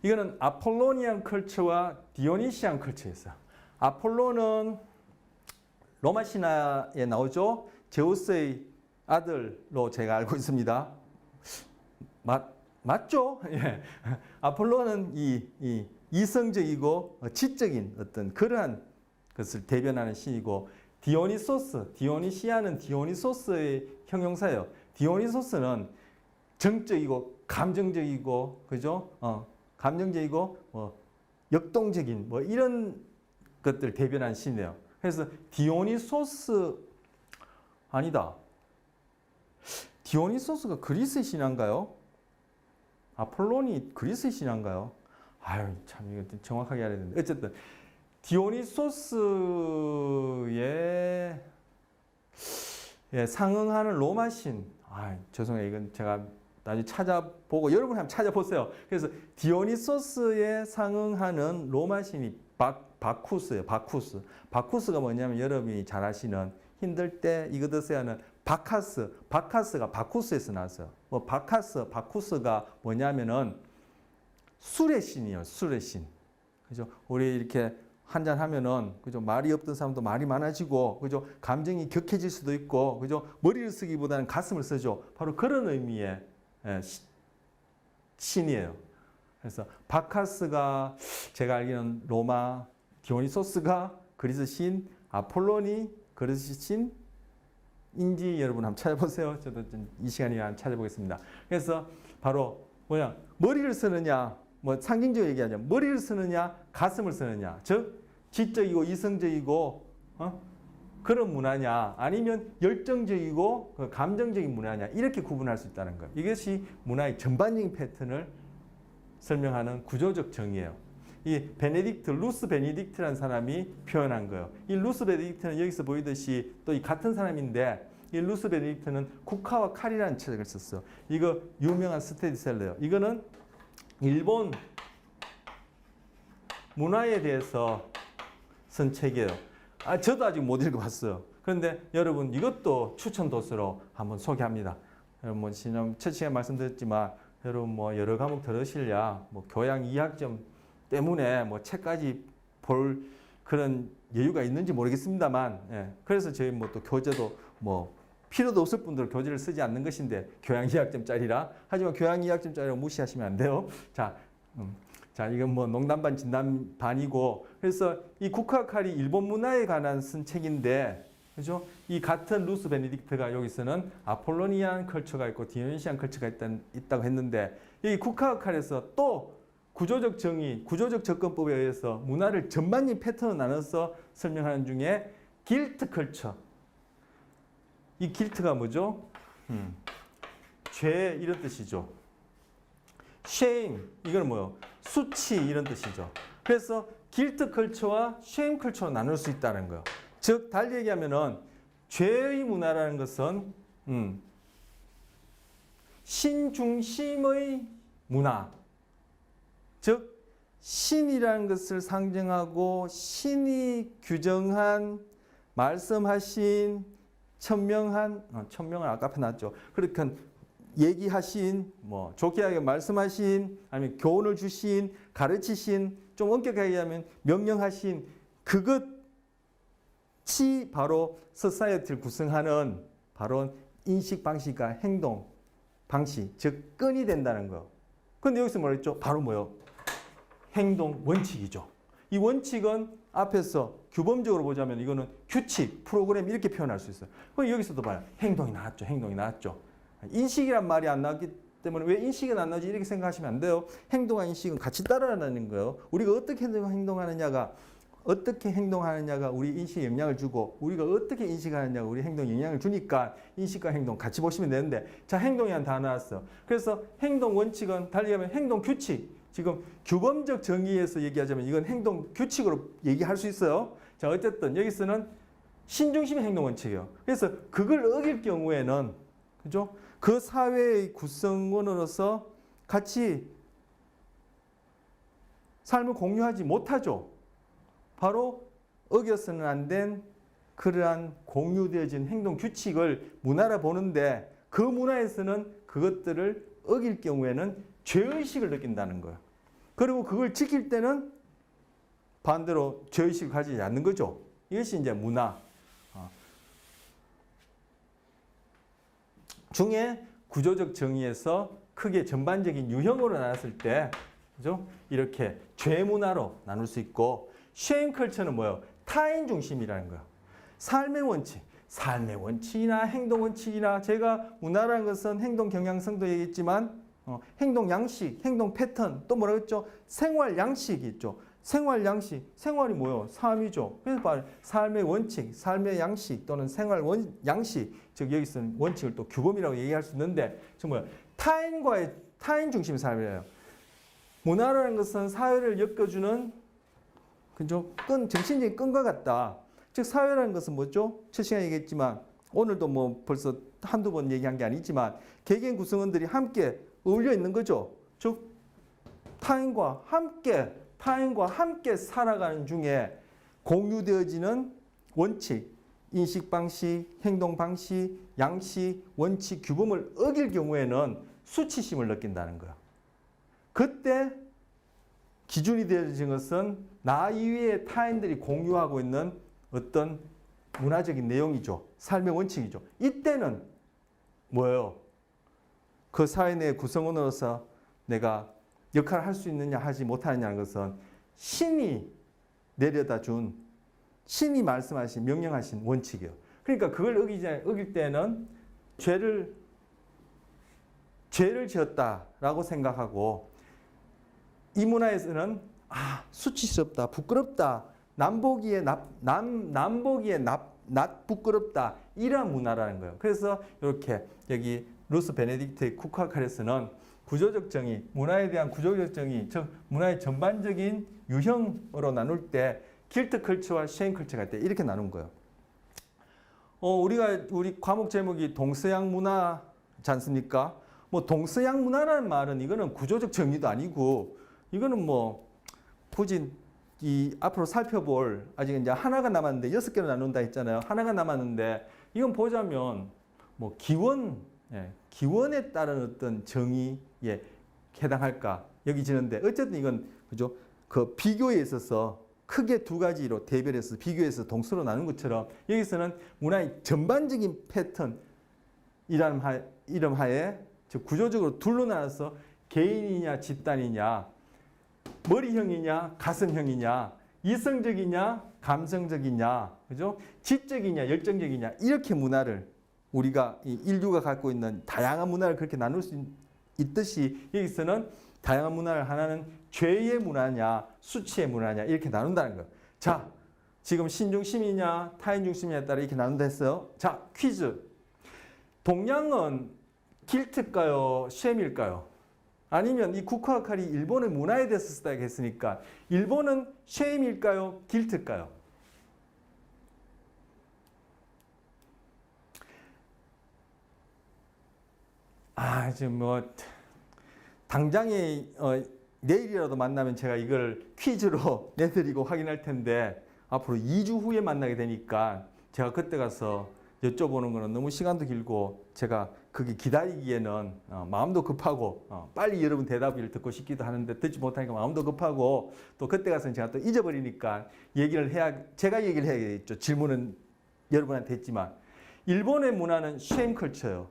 이거는 아폴로니안 컬처와 디오니시안 컬처였어요. 아폴로는 로마 신화에 나오죠. 제우스의 아들로 제가 알고 있습니다. 맞죠? 예. 아폴로는 이성적이고 지적인 어떤 그러한 것을 대변하는 신이고 디오니시아는 디오니소스의 형용사예요. 디오니소스는 정적이고 감정적이고 그죠? 감정적이고 역동적인 뭐 이런 것들 대변하는 신이에요. 그래서 디오니소스 아니다. 디오니소스가 그리스의 신화인가요? 아폴론이 그리스의 신화인가요? 아유, 참 이거 정확하게 알아야 되는데 어쨌든 디오니소스에 상응하는 로마 신. 죄송해요. 이건 제가 나중에 찾아보고 여러분 한번 찾아보세요. 그래서 디오니소스에 상응하는 로마 신이 바쿠스예요. 바쿠스. 바쿠스가 뭐냐면 여러분이 잘 아시는 힘들 때 이거 드세요 하는 바카스. 바카스가 바쿠스에서 나왔어요. 바쿠스가 뭐냐면은 술의 신이에요. 술의 신. 그죠? 우리 이렇게 한잔 하면은 그죠? 말이 없던 사람도 말이 많아지고 그죠? 감정이 격해질 수도 있고 그죠? 머리를 쓰기보다는 가슴을 쓰죠. 바로 그런 의미의 신이에요. 그래서 바카스가 제가 알기로는 로마, 디오니소스가 그리스 신, 아폴론이 그리스 신인지 여러분 한번 찾아보세요. 저도 이 시간에 한번 찾아보겠습니다. 그래서 바로 뭐냐? 머리를 쓰느냐, 뭐 상징적으로 얘기하자면 머리를 쓰느냐, 가슴을 쓰느냐, 즉 지적이고 이성적이고 그런 문화냐, 아니면 열정적이고 감정적인 문화냐 이렇게 구분할 수 있다는 것. 이것이 문화의 전반적인 패턴을 설명하는 구조적 정의예요. 이 루스 베네딕트라는 사람이 표현한 거예요. 이 루스 베네딕트는 여기서 보이듯이 또 이 같은 사람인데 이 루스 베네딕트는 국화와 칼이라는 책을 썼어요. 이거 유명한 스테디셀러예요. 이거는 일본 문화에 대해서 쓴 책이에요. 저도 아직 못 읽어봤어요. 그런데 여러분 이것도 추천 도서로 한번 소개합니다. 여러분 뭐 지난 첫 시간에 말씀드렸지만 여러분 뭐 여러 과목 들으실랴 뭐 교양 2학점 때문에 뭐 책까지 볼 그런 여유가 있는지 모르겠습니다만 그래서 저희 뭐 또 교재도 뭐 필요도 없을 분들은 교재를 쓰지 않는 것인데 교양 2학점짜리라 하지만 교양 2학점짜리로 무시하시면 안 돼요. 자, 이건 뭐 농담 반 진담 반이고 그래서 이 국화 칼이 일본 문화에 관한 쓴 책인데 그죠? 이 같은 루스 베네딕트가 여기서는 아폴로니안 컬처가 있고 디오니시안 컬처가 있다고 했는데 이 국화 칼에서 또 구조적 정의, 구조적 접근법에 의해서 문화를 전반적인 패턴으로 나눠서 설명하는 중에 길트 컬처. 이 길트가 뭐죠? 죄 이런 뜻이죠. shame 이건 뭐요? 수치 이런 뜻이죠. 그래서 길트 컬처와 shame 컬처로 나눌 수 있다는 거예요. 즉 달리 얘기하면은 죄의 문화라는 것은 신중심의 문화. 즉 신이라는 것을 상징하고 신이 규정한 말씀하신 천명은 아까 앞에 나왔죠. 그렇게 얘기하신 뭐 좋게 하게 말씀하신 아니면 교훈을 주신 가르치신 좀 엄격하게 얘기하면 명령하신 그것이 바로 소사이어티를 구성하는 바로 인식 방식과 행동 방식, 즉 끈이 된다는 거. 근데 여기서 뭐랬죠? 바로 뭐요? 행동 원칙이죠. 이 원칙은 앞에서 규범적으로 보자면 이거는 규칙, 프로그램 이렇게 표현할 수 있어요. 그럼 여기서도 봐요. 행동이 나왔죠. 행동이 나왔죠. 인식이란 말이 안 나왔기 때문에 왜 인식은 안 나오지? 이렇게 생각하시면 안 돼요. 행동과 인식은 같이 따라가는 거예요. 우리가 어떻게 행동하느냐가 우리 인식에 영향을 주고 우리가 어떻게 인식하느냐가 우리 행동에 영향을 주니까 인식과 행동 같이 보시면 되는데 자, 행동이란 단어 나왔어. 그래서 행동 원칙은 달리 하면 행동 규칙. 지금 규범적 정의에서 얘기하자면 이건 행동 규칙으로 얘기할 수 있어요. 자, 어쨌든 여기서는 신중심의 행동 원칙이에요. 그래서 그걸 어길 경우에는 그죠? 그 사회의 구성원으로서 같이 삶을 공유하지 못하죠. 바로 어겨서는 안 된 그러한 공유되어진 행동 규칙을 문화라 보는데 그 문화에서는 그것들을 어길 경우에는 죄의식을 느낀다는 거예요. 그리고 그걸 지킬 때는 반대로 죄의식을 가지지 않는 거죠. 이것이 이제 문화. 중에 구조적 정의에서 크게 전반적인 유형으로 나눴을 때, 그죠? 이렇게 죄 문화로 나눌 수 있고, 쉐임 컬처는 뭐예요? 타인 중심이라는 거예요. 삶의 원칙. 삶의 원칙이나 행동 원칙이나 제가 문화라는 것은 행동 경향성도 얘기했지만 행동 양식, 행동 패턴 또 뭐라고 했죠? 생활 양식이 있죠. 생활 양식, 생활이 뭐예요? 삶이죠. 그래서 삶의 원칙, 삶의 양식 또는 생활 양식, 즉 여기서는 원칙을 또 규범이라고 얘기할 수 있는데 정말 타인 중심의 삶이에요. 문화라는 것은 사회를 엮어주는 그죠? 정신적인 끈과 같다. 즉 사회라는 것은 뭐죠? 첫 시간에 얘기했지만 오늘도 뭐 벌써 한두 번 얘기한 게 아니지만 개개인 구성원들이 함께 어울려 있는 거죠. 즉 타인과 함께 살아가는 중에 공유되어지는 원칙, 인식 방식, 행동 방식, 양식, 원칙, 규범을 어길 경우에는 수치심을 느낀다는 거예요. 그때 기준이 되어진 것은 나 이외의 타인들이 공유하고 있는 어떤 문화적인 내용이죠. 삶의 원칙이죠. 이때는 뭐예요? 그 사회 내 구성원으로서 내가 역할을 할 수 있느냐 하지 못하느냐는 것은 신이 내려다 준 신이 말씀하신 명령하신 원칙이에요. 그러니까 그걸 어길 때는 죄를 지었다라고 생각하고 이 문화에서는 수치스럽다, 부끄럽다, 남보기에 부끄럽다 이러한 문화라는 거예요. 그래서 이렇게 여기 루스 베네딕트 쿠카칼에서는 구조적 정의, 문화에 대한 구조적 정의, 즉 문화의 전반적인 유형으로 나눌 때 길트 컬처와 쉐임 컬처가 있대 이렇게 나눈 거예요. 우리 과목 제목이 동서양 문화지 않습니까? 뭐 동서양 문화라는 말은 이거는 구조적 정의도 아니고 이거는 뭐 굳이 이 앞으로 살펴볼 아직 이제 하나가 남았는데 6개로 나눈다 했잖아요. 하나가 남았는데 이건 보자면 뭐 기원에 따른 어떤 정의에 해당할까 여기지는데 어쨌든 이건 그죠? 그 비교에 있어서 크게 두 가지로 대별해서 비교해서 동서로 나눈 것처럼 여기서는 문화의 전반적인 패턴 이름 하에 즉 구조적으로 둘로 나눠서 개인이냐 집단이냐 머리형이냐 가슴형이냐 이성적이냐 감성적이냐 그죠? 지적이냐 열정적이냐 이렇게 문화를 우리가 인류가 갖고 있는 다양한 문화를 그렇게 나눌 수 있듯이 여기서는 다양한 문화를 하나는 죄의 문화냐 수치의 문화냐 이렇게 나눈다는 거예요. 자, 지금 신중심이냐 타인중심이냐에 따라 이렇게 나눈다 했어요. 자, 퀴즈. 동양은 길트일까요? 쉐임일까요? 아니면 이 쿠카칼이 일본의 문화에 대해서 쓰다 했으니까 일본은 쉐임일까요? 길트일까요? 지금 뭐 당장에 내일이라도 만나면 제가 이걸 퀴즈로 내드리고 확인할 텐데 앞으로 2주 후에 만나게 되니까 제가 그때 가서 여쭤보는 거는 너무 시간도 길고 제가 그게 기다리기에는 마음도 급하고 빨리 여러분 대답을 듣고 싶기도 하는데 듣지 못하니까 마음도 급하고 또 그때 가서는 제가 또 잊어버리니까 제가 얘기를 해야겠죠. 질문은 여러분한테 했지만 일본의 문화는 쉐임컬처예요.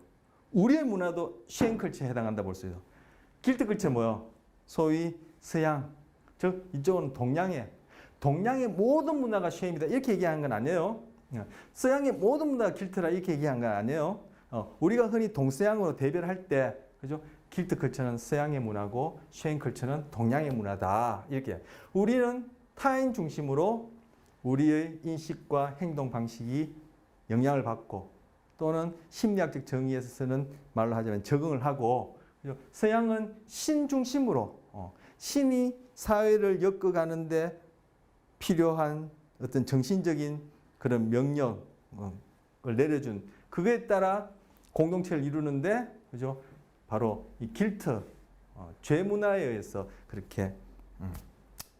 우리의 문화도 쉐임컬처에 해당한다 볼 수 있어요. 길드컬처 뭐요? 소위 서양, 즉 이쪽은 동양의 모든 문화가 쉐임이다 이렇게 얘기하는 건 아니에요. 서양의 모든 문화가 길트라 이렇게 얘기한 건 아니에요. 우리가 흔히 동서양으로 대별을 할 때, 그죠? 길트컬처는 서양의 문화고 쉐임컬처는 동양의 문화다 이렇게. 우리는 타인 중심으로 우리의 인식과 행동 방식이 영향을 받고 또는 심리학적 정의에서 쓰는 말로 하자면 적응을 하고, 그죠? 서양은 신 중심으로 신이 사회를 엮어가는데 필요한 어떤 정신적인 그런 명령을 내려준 그거에 따라 공동체를 이루는데, 그죠? 바로 이 길트 죄 문화에 의해서 그렇게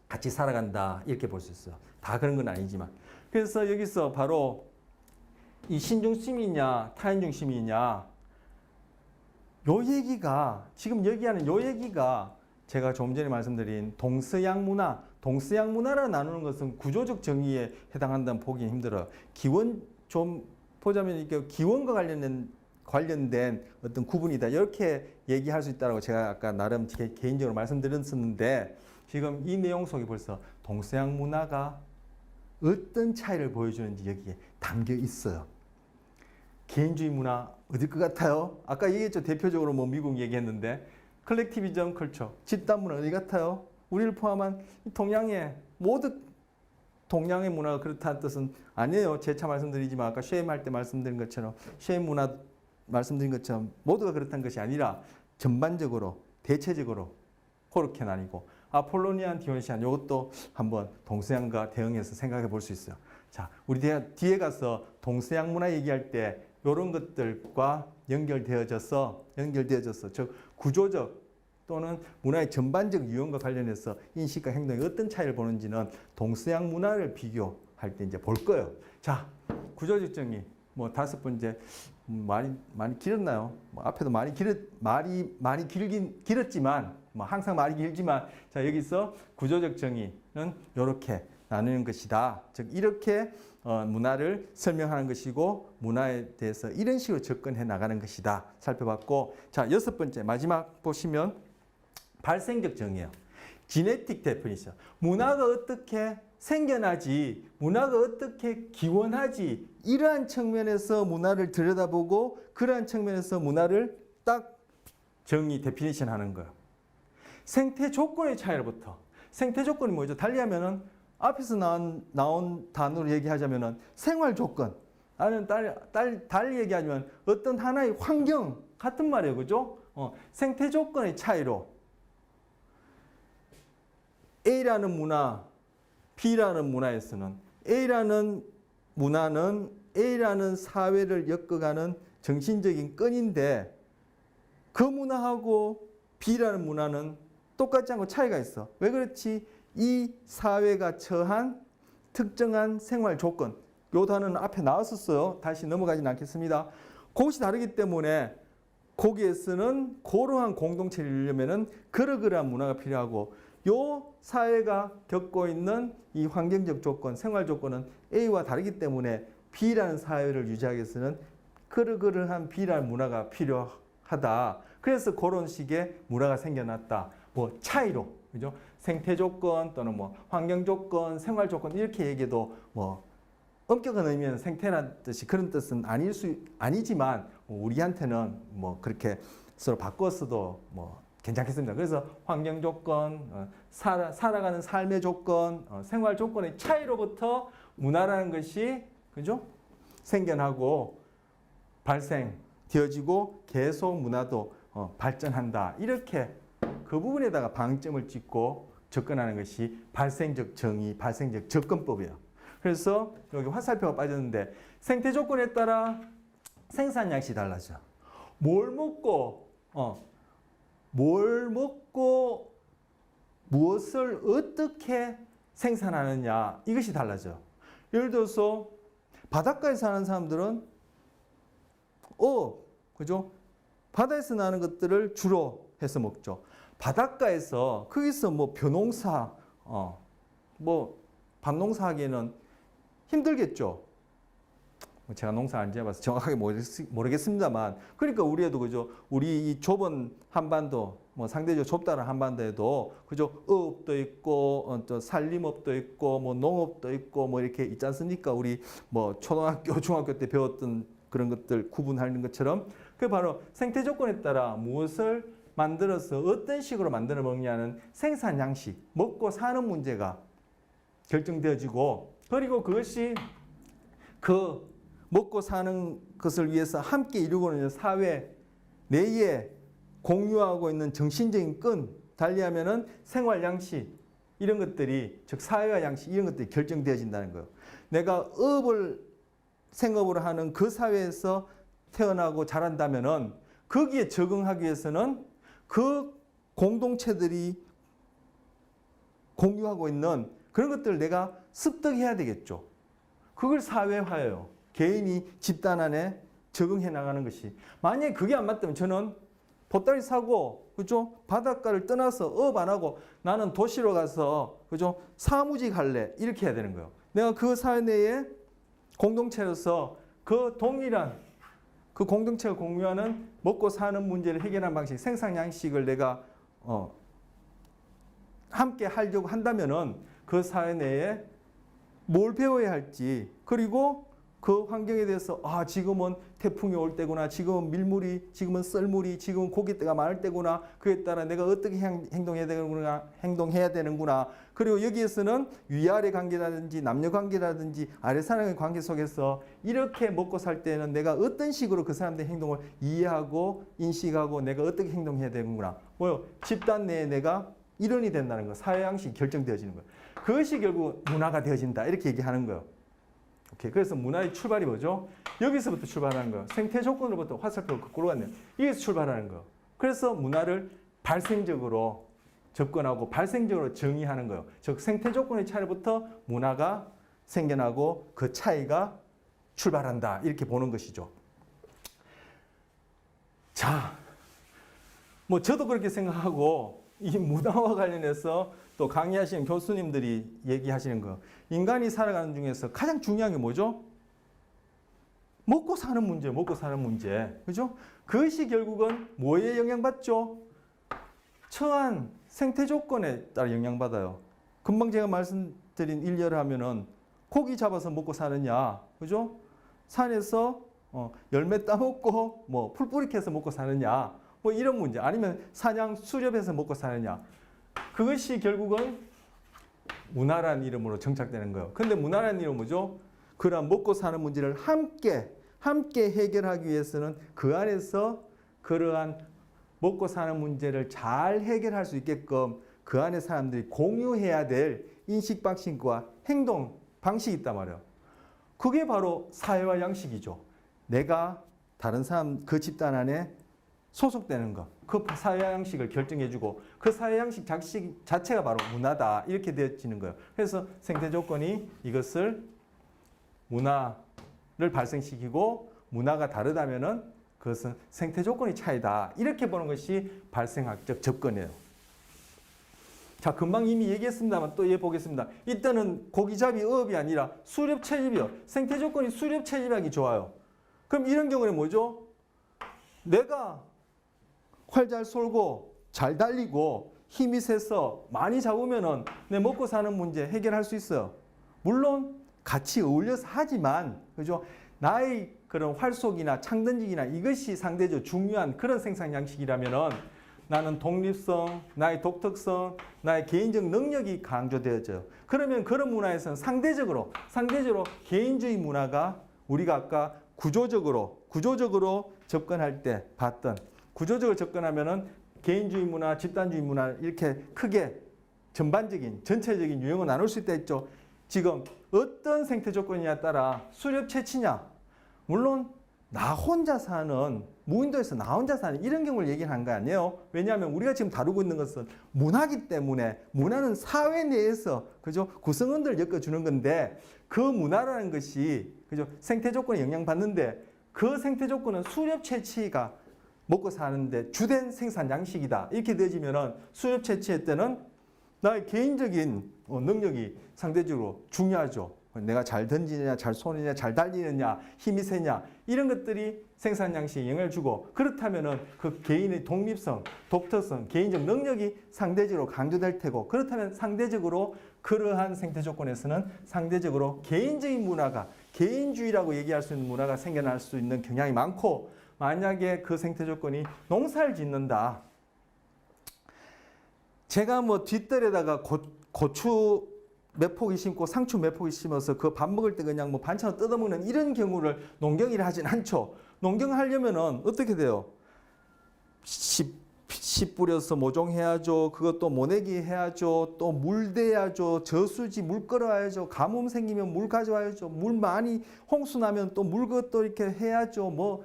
같이 살아간다 이렇게 볼 수 있어요. 다 그런 건 아니지만. 그래서 여기서 바로 이 신중심이냐 타인중심이냐 요 얘기가 지금 얘기하는 요 얘기가 제가 조금 전에 말씀드린 동서양 문화라 나누는 것은 구조적 정의에 해당한다는 보기 힘들어요. 기원 좀 보자면 이게 기원과 관련된 어떤 구분이다 이렇게 얘기할 수 있다고 제가 아까 나름 개인적으로 말씀드렸었는데 지금 이 내용 속에 벌써 동서양 문화가 어떤 차이를 보여주는지 여기에 담겨 있어요. 개인주의 문화 어딜 것 같아요? 아까 얘기했죠. 대표적으로 뭐 미국 얘기했는데 컬렉티비즘 컬처, 집단 문화 어디 같아요? 우리를 포함한 동양의 모든 동양의 문화가 그렇다는 뜻은 아니에요. 재차 말씀드리지만 아까 쉐임할 때 말씀드린 것처럼 쉐임 문화 말씀드린 것처럼 모두가 그렇다는 것이 아니라 전반적으로 대체적으로 그렇게 나뉘고 아폴로니안, 디오니시안 이것도 한번 동서양과 대응해서 생각해 볼 수 있어요. 자, 우리 뒤에 가서 동서양 문화 얘기할 때 이런 것들과 연결되어져서 즉 구조적 또는 문화의 전반적 유형과 관련해서 인식과 행동에 어떤 차이를 보는지는 동서양 문화를 비교할 때 이제 볼 거예요. 자, 구조적 정의 뭐 5번째 많이 길었나요? 뭐 앞에도 말이 길었지만 뭐 항상 말이 길지만 자 여기서 구조적 정의는 이렇게 나누는 것이다. 즉 이렇게 문화를 설명하는 것이고 문화에 대해서 이런 식으로 접근해 나가는 것이다. 살펴봤고 자 6번째 마지막 보시면 발생적 정의예요. 지네틱 데피니션. 문화가 어떻게 생겨나지, 문화가 어떻게 기원하지 이러한 측면에서 문화를 들여다보고 그러한 측면에서 문화를 딱 정의, 데피니션 하는 거예요. 생태 조건의 차이로부터. 생태 조건이 뭐죠? 달리하면은 앞에서 나온 단어로 얘기하자면은 생활 조건. 아니면 달리 얘기하면 어떤 하나의 환경 같은 말이에요. 그죠? 생태 조건의 차이로 A라는 문화, B라는 문화에서는 A라는 문화는 A라는 사회를 엮어가는 정신적인 끈인데 그 문화하고 B라는 문화는 똑같지 않고 차이가 있어. 왜 그렇지? 이 사회가 처한 특정한 생활 조건, 요 단어는 앞에 나왔었어요. 다시 넘어가진 않겠습니다. 그것이 다르기 때문에 거기에서는 그러한 공동체를 이루려면은 그러한 문화가 필요하고 요 사회가 겪고 있는 이 환경적 조건, 생활 조건은 A와 다르기 때문에 B라는 사회를 유지하기 위해서는 그러한 B라는 문화가 필요하다. 그래서 그런 식의 문화가 생겨났다. 뭐 차이로, 그죠? 생태 조건 또는 뭐 환경 조건, 생활 조건 이렇게 얘기해도 뭐 엄격한 의미는 생태란 뜻이 그런 뜻은 아니지만 우리한테는 뭐 그렇게 서로 바꿨어도 뭐 괜찮겠습니다. 그래서 환경 조건, 살아가는 삶의 조건, 생활 조건의 차이로부터 문화라는 것이 그죠? 생겨나고 발생되어지고 계속 문화도 발전한다. 이렇게 그 부분에다가 방점을 찍고 접근하는 것이 발생적 정의, 발생적 접근법이에요. 그래서 여기 화살표가 빠졌는데 생태 조건에 따라 생산 양식이 달라져. 뭘 먹고 무엇을 어떻게 생산하느냐 이것이 달라져. 예를 들어서 바닷가에 사는 사람들은 그죠? 바다에서 나는 것들을 주로 해서 먹죠. 바닷가에서 거기서 뭐 벼농사, 뭐 밭농사 하기에는 힘들겠죠. 제가 농사 안 지어봐서 정확하게 모르겠습니다만, 그러니까 우리에도 그죠, 우리 이 좁은 한반도, 뭐 상대적으로 좁다는 한반도에도 그죠, 어업도 있고 또 산림업도 있고 뭐 농업도 있고 뭐 이렇게 있지 않습니까? 우리 뭐 초등학교, 중학교 때 배웠던 그런 것들 구분하는 것처럼, 그 바로 생태 조건에 따라 무엇을 만들어서 어떤 식으로 만들어 먹냐는 생산 양식, 먹고 사는 문제가 결정되어지고, 그리고 그것이 그 먹고 사는 것을 위해서 함께 이루고 있는 사회 내에 공유하고 있는 정신적인 끈, 달리하면은 생활 양식, 이런 것들이, 즉 사회화 양식, 이런 것들이 결정되어진다는 거예요. 내가 생업으로 하는 그 사회에서 태어나고 자란다면은 거기에 적응하기 위해서는 그 공동체들이 공유하고 있는 그런 것들을 내가 습득해야 되겠죠. 그걸 사회화예요. 개인이 집단 안에 적응해 나가는 것이. 만약에 그게 안 맞다면 저는 보따리 사고, 그죠? 바닷가를 떠나서 업 안 하고 나는 도시로 가서, 그죠? 사무직 할래. 이렇게 해야 되는 거예요. 내가 그 사회 내에 공동체로서 그 동일한 그 공동체가 공유하는 먹고 사는 문제를 해결하는 방식, 생산 양식을 내가 함께 하려고 한다면은 그 사회 내에 뭘 배워야 할지, 그리고 그 환경에 대해서 지금은 태풍이 올 때구나, 지금은 밀물이, 지금은 썰물이, 지금은 고깃대가 많을 때구나, 그에 따라 내가 어떻게 행동해야 되는구나. 그리고 여기에서는 위아래 관계라든지 남녀 관계라든지 아래 사람의 관계 속에서 이렇게 먹고 살 때는 내가 어떤 식으로 그 사람들의 행동을 이해하고 인식하고 내가 어떻게 행동해야 되는구나. 집단 내에 내가 일원이 된다는 거, 사회 양식이 결정되어지는 거예요. 그것이 결국 문화가 되어진다, 이렇게 얘기하는 거예요. 오케이. 그래서 문화의 출발이 뭐죠? 여기서부터 출발하는 거예요. 생태 조건으로부터 화살표가 거꾸로 갔네요. 여기서 출발하는 거예요. 그래서 문화를 발생적으로 접근하고 발생적으로 정의하는 거예요. 즉 생태 조건의 차이부터 문화가 생겨나고 그 차이가 출발한다, 이렇게 보는 것이죠. 자, 뭐 저도 그렇게 생각하고, 이 문화와 관련해서 또 강의하시는 교수님들이 얘기하시는 거, 인간이 살아가는 중에서 가장 중요한 게 뭐죠? 먹고 사는 문제, 먹고 사는 문제. 그죠? 그것이 결국은 뭐에 영향받죠? 처한 생태 조건에 따라 영향받아요. 금방 제가 말씀드린 일례를 하면은 고기 잡아서 먹고 사느냐, 그죠? 산에서 열매 따먹고 뭐 풀뿌리 캐서 먹고 사느냐, 뭐 이런 문제. 아니면 사냥 수렵해서 먹고 사느냐. 그것이 결국은 문화라는 이름으로 정착되는 거예요. 근데 문화라는 이름은 뭐죠? 그런 먹고 사는 문제를 함께 해결하기 위해서는 그 안에서 그러한 먹고 사는 문제를 잘 해결할 수 있게끔 그 안에 사람들이 공유해야 될 인식 방식과 행동 방식이 있단 말이에요. 그게 바로 사회화 양식이죠. 내가 다른 사람, 그 집단 안에 소속되는 것, 그 사회 양식을 결정해주고 그 사회 양식 자체가 바로 문화다, 이렇게 되어지는 거예요. 그래서 생태 조건이 이것을 문화를 발생시키고, 문화가 다르다면은 그것은 생태 조건의 차이다, 이렇게 보는 것이 발생학적 접근이에요. 자, 금방 이미 얘기했습니다만 또 얘기해보겠습니다. 이때는 고기잡이 어업이 아니라 수렵 채집이요. 생태 조건이 수렵 채집하기 좋아요. 그럼 이런 경우는 뭐죠? 내가 활 잘 쏠고 잘 달리고 힘이 세서 많이 잡으면은 내 먹고 사는 문제 해결할 수 있어요. 물론 같이 어울려서 하지만, 그죠? 나의 그런 활쏘기나 창던지기나 이것이 상대적으로 중요한 그런 생산 양식이라면은 나는 독립성, 나의 독특성, 나의 개인적 능력이 강조되어져요. 그러면 그런 문화에서는 상대적으로 개인주의 문화가, 우리가 아까 구조적으로 접근할 때 봤던, 구조적으로 접근하면은 개인주의 문화, 집단주의 문화, 이렇게 크게 전체적인 유형을 나눌 수 있다 했죠. 지금 어떤 생태 조건이냐에 따라 수렵 채취냐, 물론 나 혼자 사는, 무인도에서 나 혼자 사는 이런 경우를 얘기하는 거 아니에요. 왜냐하면 우리가 지금 다루고 있는 것은 문화이기 때문에, 문화는 사회 내에서, 그죠? 구성원들을 엮어주는 건데, 그 문화라는 것이, 그죠? 생태 조건에 영향받는데, 그 생태 조건은 수렵 채취가 먹고 사는데 주된 생산 양식이다. 이렇게 되어지면은 수렵 채취할 때는 나의 개인적인 능력이 상대적으로 중요하죠. 내가 잘 던지느냐, 잘 쏘느냐, 잘 달리느냐, 힘이 세냐 이런 것들이 생산 양식에 영향을 주고 그렇다면은 그 개인의 독립성, 독특성, 개인적 능력이 상대적으로 강조될 테고 그렇다면 상대적으로 그러한 생태 조건에서는 상대적으로 개인적인 문화가 개인주의라고 얘기할 수 있는 문화가 생겨날 수 있는 경향이 많고 만약에 그 생태 조건이 농사를 짓는다. 제가 뭐 뒷뜰에다가 고추 몇 포기 심고 상추 몇 포기 심어서 그 밥 먹을 때 그냥 뭐 반찬으로 뜯어먹는 이런 경우를 농경이라 하진 않죠. 농경을 하려면은 어떻게 돼요? 씨 뿌려서 모종해야죠. 그것도 모내기 해야죠. 또 물 대야죠. 저수지 물 끌어와야죠. 가뭄 생기면 물 가져와야죠. 물 많이 홍수 나면 또 물 그것도 이렇게 해야죠. 뭐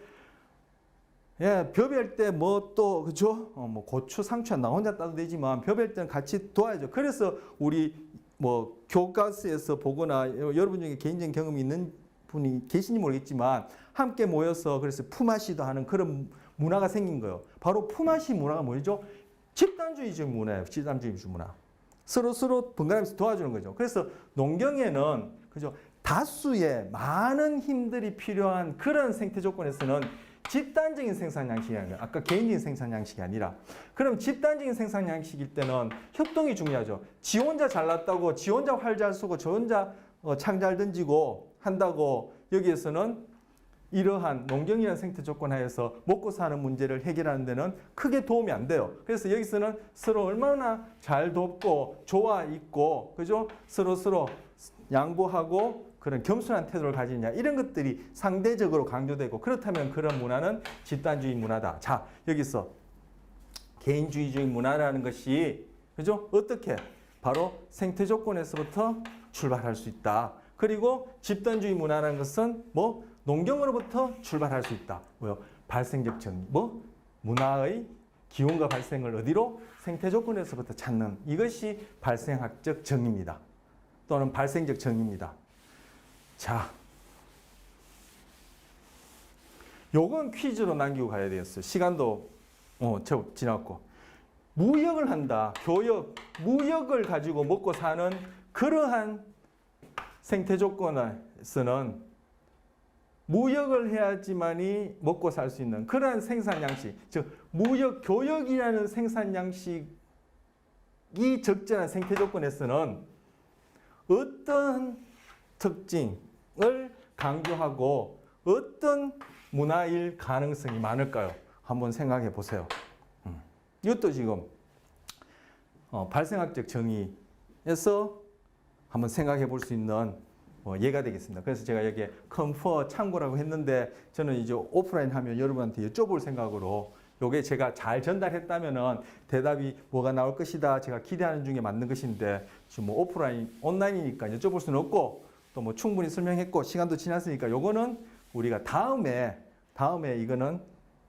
예, 벼벨 때 뭐 또 그죠? 뭐 고추 상추 나 혼자 따도 되지만 벼벨 때는 같이 도와야죠. 그래서 우리 뭐 교과서에서 보거나 여러분 중에 개인적인 경험이 있는 분이 계신지 모르겠지만 함께 모여서 그래서 품앗이도 하는 그런 문화가 생긴 거예요. 바로 품앗이 문화가 뭐죠? 집단주의적 문화예요. 집단주의적 문화. 서로 번갈아가면서 도와주는 거죠. 그래서 농경에는 그죠? 다수의 많은 힘들이 필요한 그런 생태 조건에서는 집단적인 생산 양식이 아니라 아까 개인적인 생산 양식이 아니라 그럼 집단적인 생산 양식일 때는 협동이 중요하죠. 지 혼자 잘났다고 지 혼자 활 잘 쏘고 저 혼자 창 잘 던지고 한다고 여기에서는 이러한 농경이라는 생태 조건 하에서 먹고 사는 문제를 해결하는 데는 크게 도움이 안 돼요. 그래서 여기서는 서로 얼마나 잘 돕고 조화 있고 그죠? 서로 양보하고 그런 겸손한 태도를 가지느냐 이런 것들이 상대적으로 강조되고 그렇다면 그런 문화는 집단주의 문화다. 자 여기서 개인주의적인 문화라는 것이 그죠? 어떻게? 바로 생태 조건에서부터 출발할 수 있다. 그리고 집단주의 문화라는 것은 뭐 농경으로부터 출발할 수 있다. 뭐요? 발생적 정, 뭐 문화의 기원과 발생을 어디로? 생태 조건에서부터 찾는 이것이 발생학적 정의입니다. 또는 발생적 정의입니다. 자, 요건 퀴즈로 남기고 가야 되겠어요. 시간도 제법 지났고. 무역을 한다. 교역, 무역을 가지고 먹고 사는 그러한 생태 조건에서는 무역을 해야지만이 먹고 살 수 있는 그러한 생산 양식, 즉 무역, 교역이라는 생산 양식이 적절한 생태 조건에서는 어떤 특징을 강조하고 어떤 문화일 가능성이 많을까요? 한번 생각해 보세요. 이것도 지금 발생학적 정의에서 한번 생각해 볼 수 있는 예가 되겠습니다. 그래서 제가 여기에 컴포 참고라고 했는데 저는 이제 오프라인 하면 여러분한테 여쭤볼 생각으로 요게 제가 잘 전달했다면은 대답이 뭐가 나올 것이다 제가 기대하는 중에 맞는 것인데 지금 뭐 오프라인 온라인이니까 여쭤볼 수는 없고 또 뭐 충분히 설명했고 시간도 지났으니까 요거는 우리가 다음에 이거는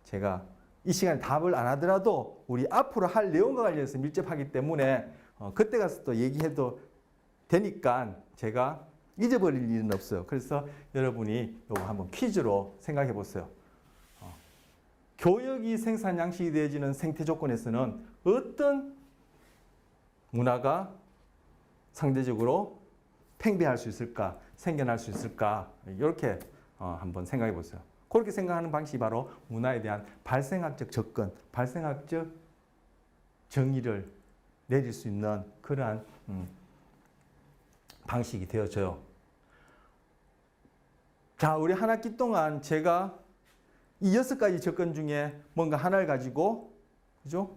제가 이 시간에 답을 안 하더라도 우리 앞으로 할 내용과 관련해서 밀접하기 때문에 그때 가서 또 얘기해도 되니까 제가 잊어버릴 일은 없어요. 그래서 여러분이 요거 한번 퀴즈로 생각해 보세요. 교역이 생산 양식이 되어지는 생태 조건에서는 어떤 문화가 상대적으로 팽배할 수 있을까, 생겨날 수 있을까 이렇게 한번 생각해 보세요. 그렇게 생각하는 방식이 바로 문화에 대한 발생학적 접근, 발생학적 정의를 내릴 수 있는 그러한 방식이 되어져요. 자, 우리 한 학기 동안 제가 이 6가지 접근 중에 뭔가 하나를 가지고, 그죠?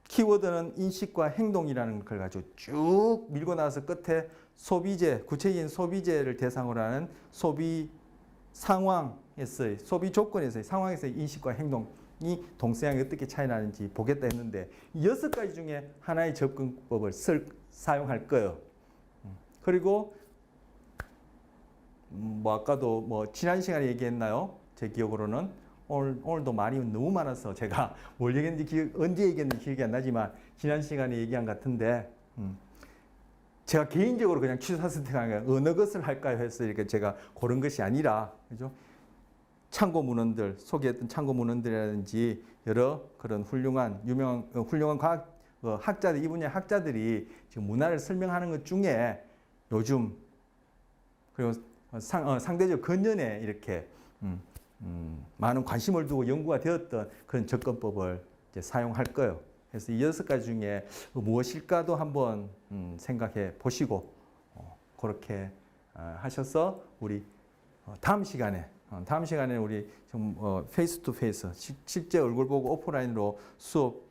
키워드는 인식과 행동이라는 걸 가지고 쭉 밀고 나서 끝에 소비재, 구체적인 소비재를 대상으로 하는 소비 상황에서의, 소비 조건에서의 상황에서의 인식과 행동이 동서양이 어떻게 차이 나는지 보겠다 했는데, 이 6가지 중에 하나의 접근법을 사용할 거예요. 그리고 뭐 아까도 뭐 지난 시간에 얘기했나요? 제 기억으로는 오늘도 말이 너무 많아서 제가 뭘 얘기했는지 언제 얘기했는지 기억이 안 나지만 지난 시간에 얘기한 것 같은데 제가 개인적으로 그냥 취사 선택한 게 어느 것을 할까요? 해서 이렇게 제가 고른 것이 아니라 그죠? 창고 문헌들, 소개했던 창고 문헌들이라든지 여러 그런 훌륭한 과학 학자들, 이 분야 학자들이 지금 문화를 설명하는 것 중에 요즘 그리고 상대적 근년에 이렇게 많은 관심을 두고 연구가 되었던 그런 접근법을 이제 사용할 거예요. 그래서 이 6가지 중에 무엇일까도 한번 생각해 보시고 그렇게 하셔서 우리 다음 시간에 우리 좀 페이스 투 페이스 실제 얼굴 보고 오프라인으로 수업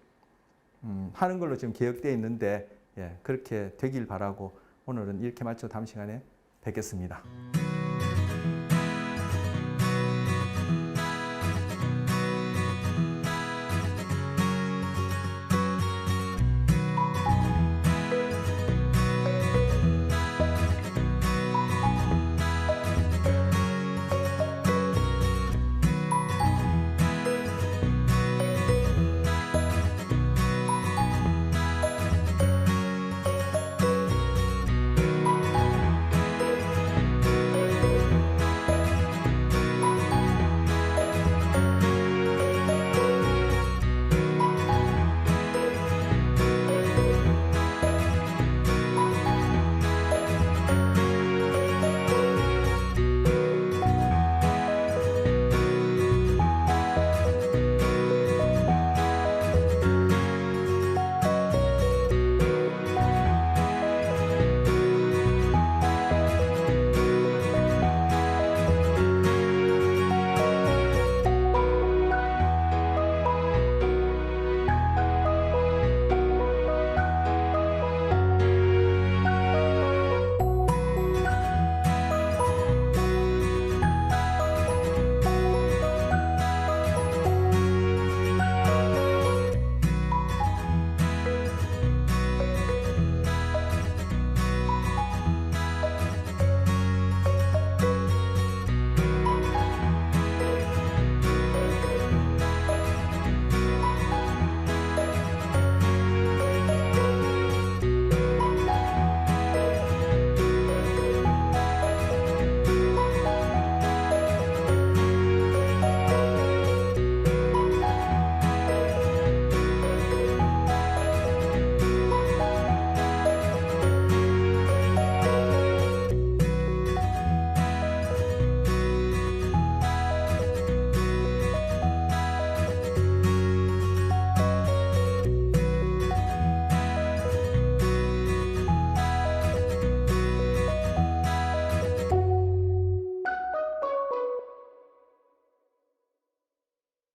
하는 걸로 지금 계획되어 있는데 예, 그렇게 되길 바라고 오늘은 이렇게 마치고 다음 시간에 뵙겠습니다.